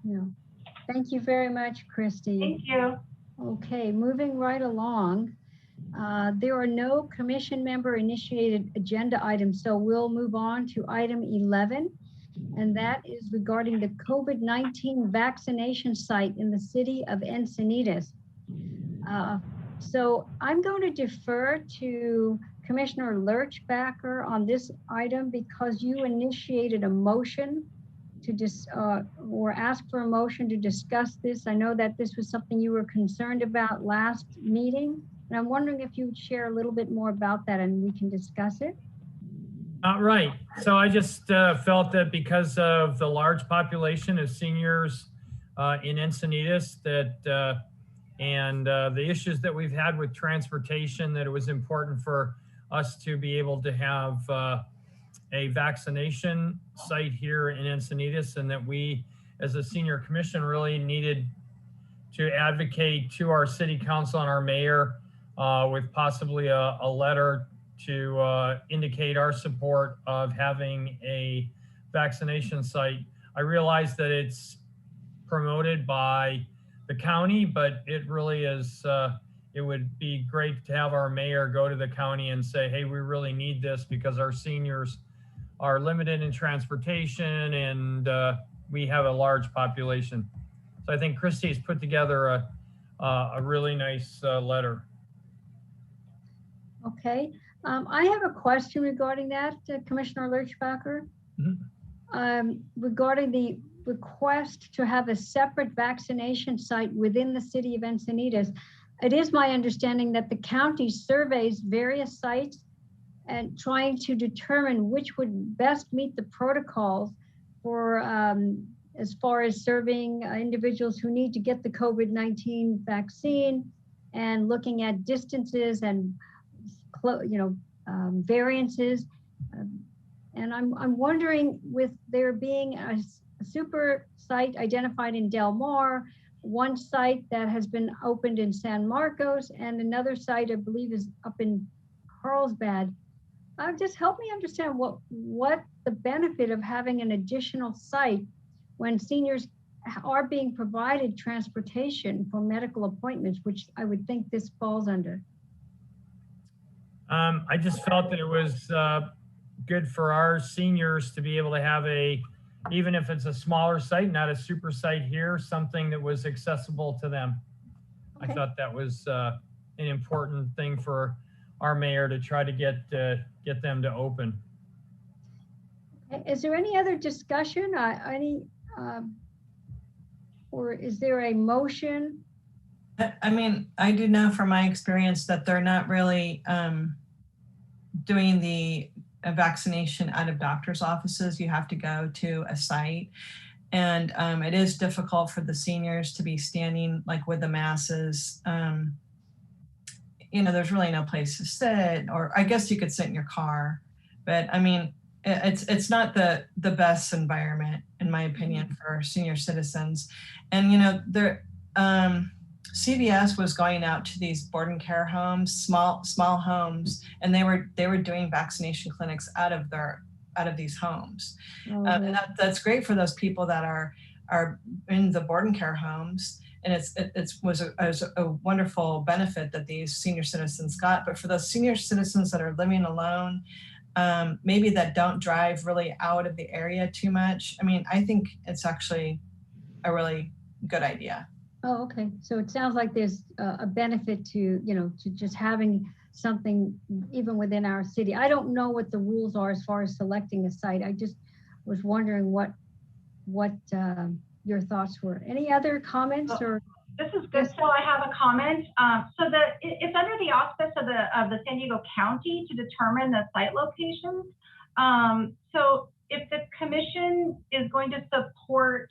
No. Thank you very much, Christy. Thank you. Okay, moving right along. There are no commission member initiated agenda items, so we'll move on to item 11. And that is regarding the COVID-19 vaccination site in the city of Encinitas. So I'm going to defer to Commissioner Lurchbacker on this item because you initiated a motion to or ask for a motion to discuss this. I know that this was something you were concerned about last meeting, and I'm wondering if you would share a little bit more about that and we can discuss it. Right. So I just felt that because of the large population of seniors in Encinitas that and the issues that we've had with transportation, that it was important for us to be able to have a vaccination site here in Encinitas, and that we as a senior commission really needed to advocate to our city council and our mayor with possibly a letter to indicate our support of having a vaccination site. I realize that it's promoted by the county, but it really is, it would be great to have our mayor go to the county and say, hey, we really need this because our seniors are limited in transportation and we have a large population. So I think Christy's put together a really nice letter. Okay. I have a question regarding that, Commissioner Lurchbacker. Regarding the request to have a separate vaccination site within the city of Encinitas. It is my understanding that the county surveys various sites and trying to determine which would best meet the protocols for as far as serving individuals who need to get the COVID-19 vaccine and looking at distances and variances. And I'm wondering, with there being a super site identified in Del Mar, one site that has been opened in San Marcos, and another site I believe is up in Carlsbad. Just help me understand what the benefit of having an additional site when seniors are being provided transportation for medical appointments, which I would think this falls under. I just felt that it was good for our seniors to be able to have even if it's a smaller site, not a super site here, something that was accessible to them. Okay. I thought that was an important thing for our mayor to try to get them to open. Okay. Is there any other discussion? Or is there a motion? I mean, I do know from my experience that they're not really doing the vaccination out of doctor's offices. You have to go to a site, and it is difficult for the seniors to be standing like with the masses. There's really no place to sit, or I guess you could sit in your car, but I mean, it's not the best environment, in my opinion, for senior citizens. And CVS was going out to these board and care homes, small homes, and they were doing vaccination clinics out of these homes. And that's great for those people that are in the board and care homes, and it was a wonderful benefit that these senior citizens got. But for those senior citizens that are living alone, maybe that don't drive really out of the area too much, I mean, I think it's actually a really good idea. Oh, okay. So it sounds like there's a benefit to just having something even within our city. I don't know what the rules are as far as selecting a site. I just was wondering what your thoughts were. Any other comments or? This is good. So I have a comment. So it's under the auspice of the San Diego County to determine the site locations. So if commission is going to support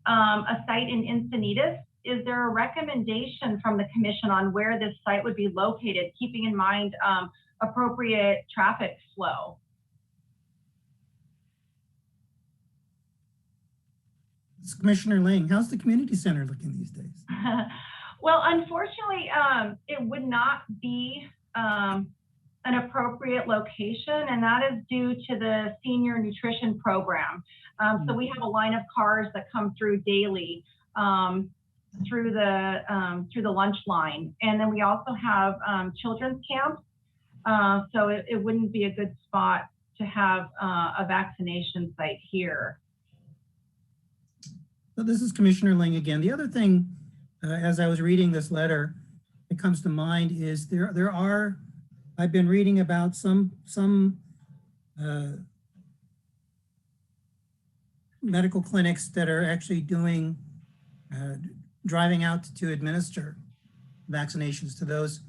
a site in Encinitas. Is there a recommendation from the commission on where this site would be located, keeping in mind appropriate traffic flow? Commissioner Ling, how's the community center looking these days? Well, unfortunately, it would not be an appropriate location, and that is due to the senior nutrition program. So we have a line of cars that come through daily through the lunch line, and then we also have children's camps. So it wouldn't be a good spot to have a vaccination site here. So this is Commissioner Ling again. The other thing, as I was reading this letter, that comes to mind is there are, I've been reading about some medical clinics that are actually doing, driving out to administer vaccinations to those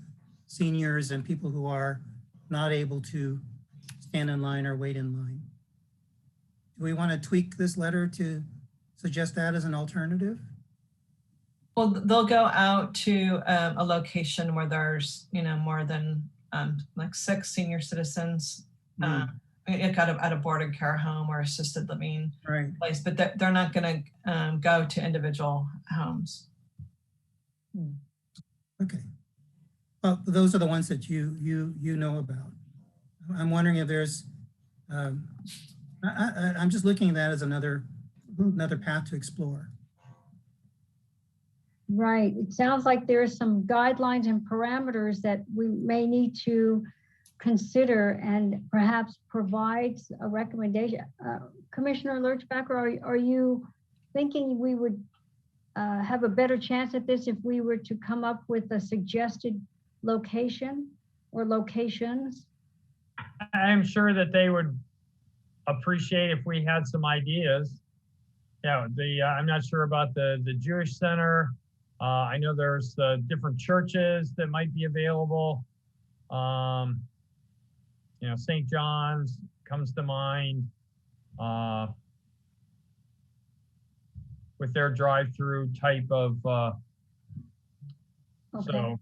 seniors and people who are not able to stand in line or wait in line. Do we want to tweak this letter to suggest that as an alternative? Well, they'll go out to a location where there's, more than like 6 senior citizens at a boarded care home or assisted living place, but they're not going to go to individual homes. Okay. Well, those are the ones that you know about. I'm wondering if there's, I'm just looking at that as another path to explore. Right. It sounds like there are some guidelines and parameters that we may need to consider and perhaps provide a recommendation. Commissioner Lurchbacker, are you thinking we would have a better chance at this if we were to come up with a suggested location or locations? I'm sure that they would appreciate if we had some ideas. Yeah, I'm not sure about the Jewish Center. I know there's different churches that might be available. St. John's comes to mind with their drive-through type of. Okay. So.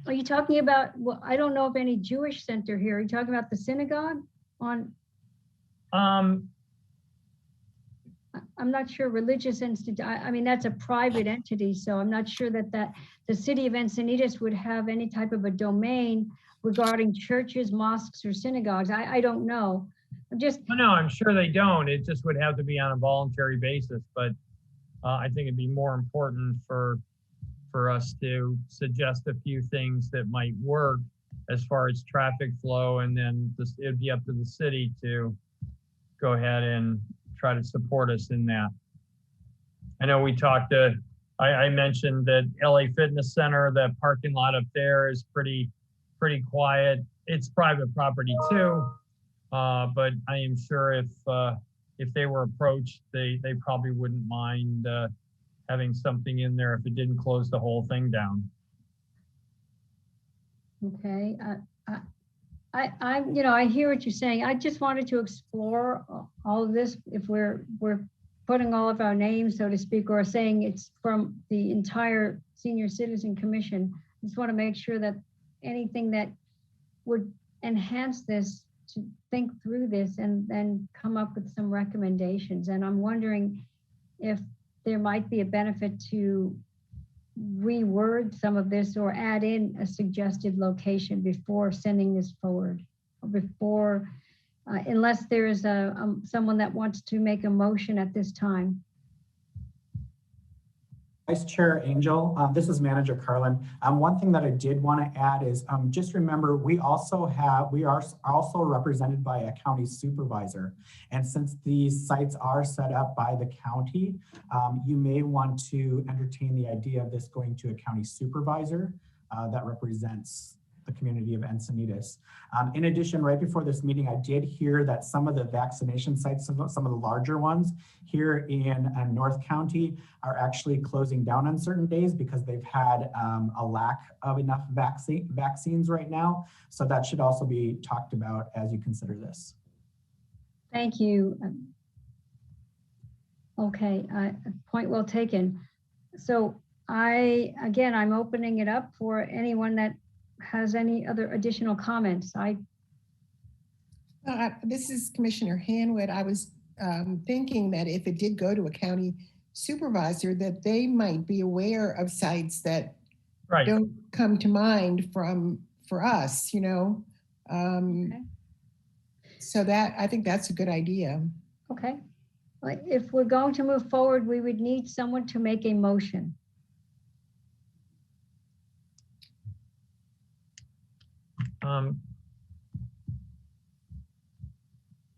Are you talking about? Well, I don't know of any Jewish center here. Are you talking about the synagogue on? I'm not sure religious institute. I mean, that's a private entity, so I'm not sure that the city of Encinitas would have any type of a domain regarding churches, mosques, or synagogues. I don't know. No, I'm sure they don't. It just would have to be on a voluntary basis. But I think it'd be more important for us to suggest a few things that might work as far as traffic flow, and then it'd be up to the city to go ahead and try to support us in that. I know we talked I mentioned that LA Fitness Center, the parking lot up there is pretty quiet. It's private property too, but I am sure if they were approached, they probably wouldn't mind having something in there if it didn't close the whole thing down. Okay. I hear what you're saying. I just wanted to explore all of this. If we're putting all of our names, so to speak, or saying it's from the entire Senior Citizen Commission, I just want to make sure that anything that would enhance this, to think through this and then come up with some recommendations. And I'm wondering if there might be a benefit to reword some of this or add in a suggested location before sending this forward, or before, unless there is someone that wants to make a motion at this time. Vice Chair Angel, this is Manager Carlin. One thing that I did want to add is just remember we are also represented by a county supervisor. And since these sites are set up by the county, you may want to entertain the idea of this going to a county supervisor that represents the community of Encinitas. In addition, right before this meeting, I did hear that some of the vaccination sites, some of the larger ones here in North County are actually closing down on certain days because they've had a lack of enough vaccines right now. So that should also be talked about as you consider this. Thank you. Okay, point well taken. So I'm opening it up for anyone that has any other additional comments. This is Commissioner Hanwood. I was thinking that if it did go to a county supervisor, that they might be aware of sites that Right. don't come to mind for us, you know. Okay. So that, I think that's a good idea. Okay. Like, if we're going to move forward, we would need someone to make a motion.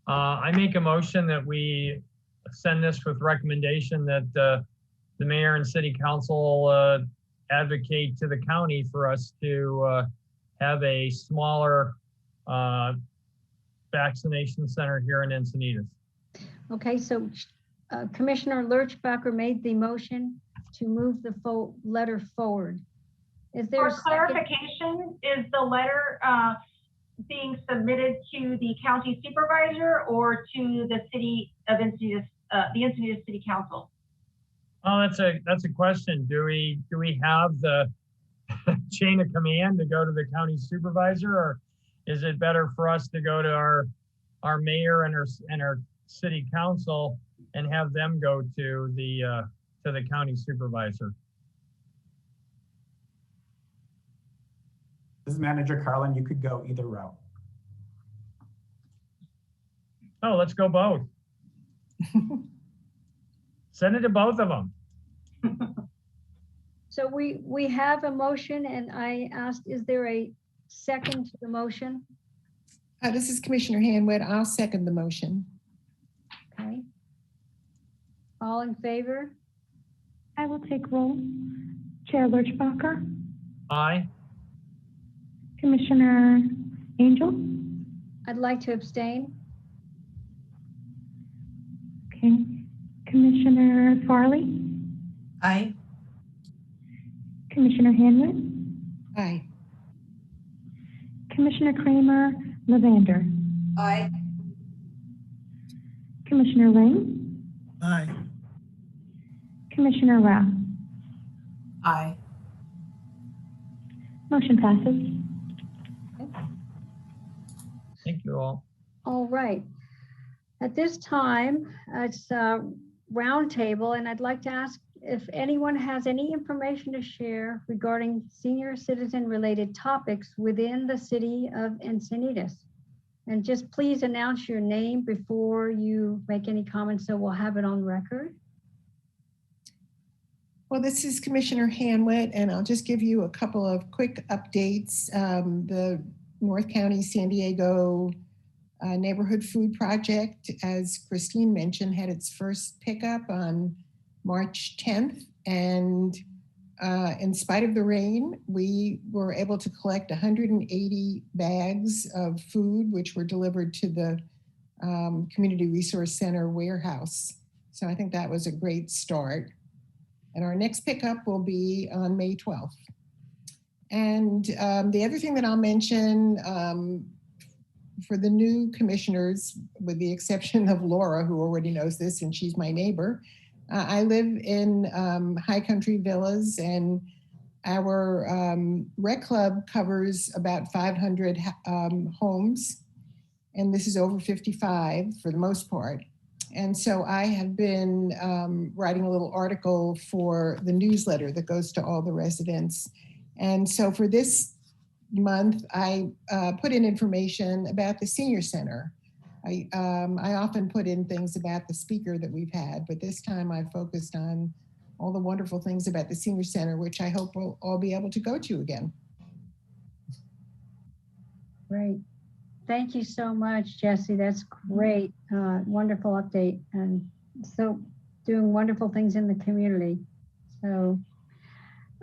I make a motion that we send this with recommendation that the mayor and city council advocate to the county for us to have a smaller vaccination center here in Encinitas. Okay, so Commissioner Lurchbacher made the motion to move the letter forward. Is there For clarification, is the letter being submitted to the county supervisor or to the city of Encinitas, the Encinitas City Council? Oh, that's a question. Do we have the chain of command to go to the county supervisor, or is it better for us to go to our mayor and our city council and have them go to the county supervisor? This is Manager Carlin. You could go either route. Oh, let's go both. Send it to both of them. So we have a motion, and I asked, is there a second to the motion? This is Commissioner Hanwood. I'll second the motion. Okay. All in favor? I will take roll. Chair Lurchbacher, Aye. Commissioner Angel. I'd like to abstain. Okay. Commissioner Farley, Aye. Commissioner Hanwood, Aye. Commissioner Kramer Lavander, Aye. Commissioner Ling, Aye. Commissioner Rao. Aye. Motion passes. Thank you all. All right. At this time, it's a roundtable, and I'd like to ask if anyone has any information to share regarding senior citizen related topics within the city of Encinitas. And just please announce your name before you make any comments, so we'll have it on record. Well, this is Commissioner Hanwood, and I'll just give you a couple of quick updates. The North County San Diego Neighborhood Food Project, as Christine mentioned, had its first pickup on March 10th. And in spite of the rain, we were able to collect 180 bags of food, which were delivered to the Community Resource Center warehouse. So I think that was a great start. And our next pickup will be on May 12th. And the other thing that I'll mention for the new commissioners, with the exception of Laura, who already knows this, and she's my neighbor, I live in High Country Villas, and our rec club covers about 500 homes, and this is over 55 for the most part. And so I have been writing a little article for the newsletter that goes to all the residents. And so for this month, I put in information about the senior center. I often put in things about the speaker that we've had, but this time I focused on all the wonderful things about the senior center, which I hope we'll all be able to go to again. Great. Thank you so much, Jesse. That's great. Wonderful update, and so doing wonderful things in the community. So,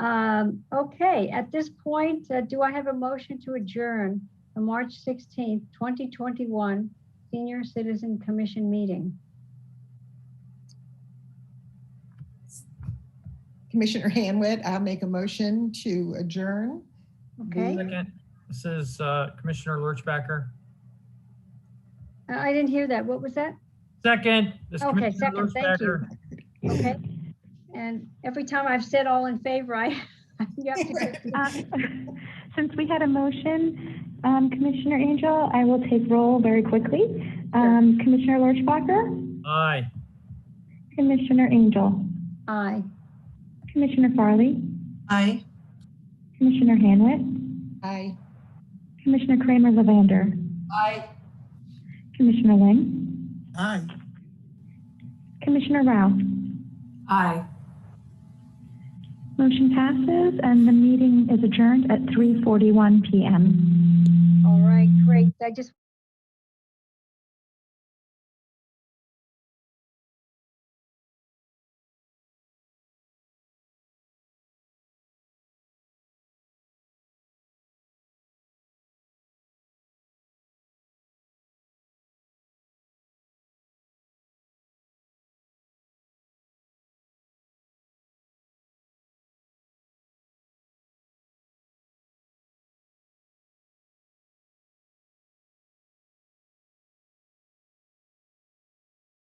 okay, at this point, do I have a motion to adjourn the March 16th, 2021 Senior Citizen Commission meeting? Commissioner Hanwood, I'll make a motion to adjourn. Okay. Second, this is Commissioner Lurchbacher. I didn't hear that. What was that? Second. This is Okay, Commissioner second, thank you. Losbacker. Okay. And every time I've said all in favor, you have to. Since we had a motion, Commissioner Angel, I will take roll very quickly. Commissioner Lorschbacher, Aye. Commissioner Angel, Aye. Commissioner Farley, Aye. Commissioner Hanwit, Aye. Commissioner Kramer Levander, Aye. Commissioner Ling, Aye. Commissioner Rao. Aye. Motion passes and the meeting is adjourned at 3:41 p.m. All right, great. I just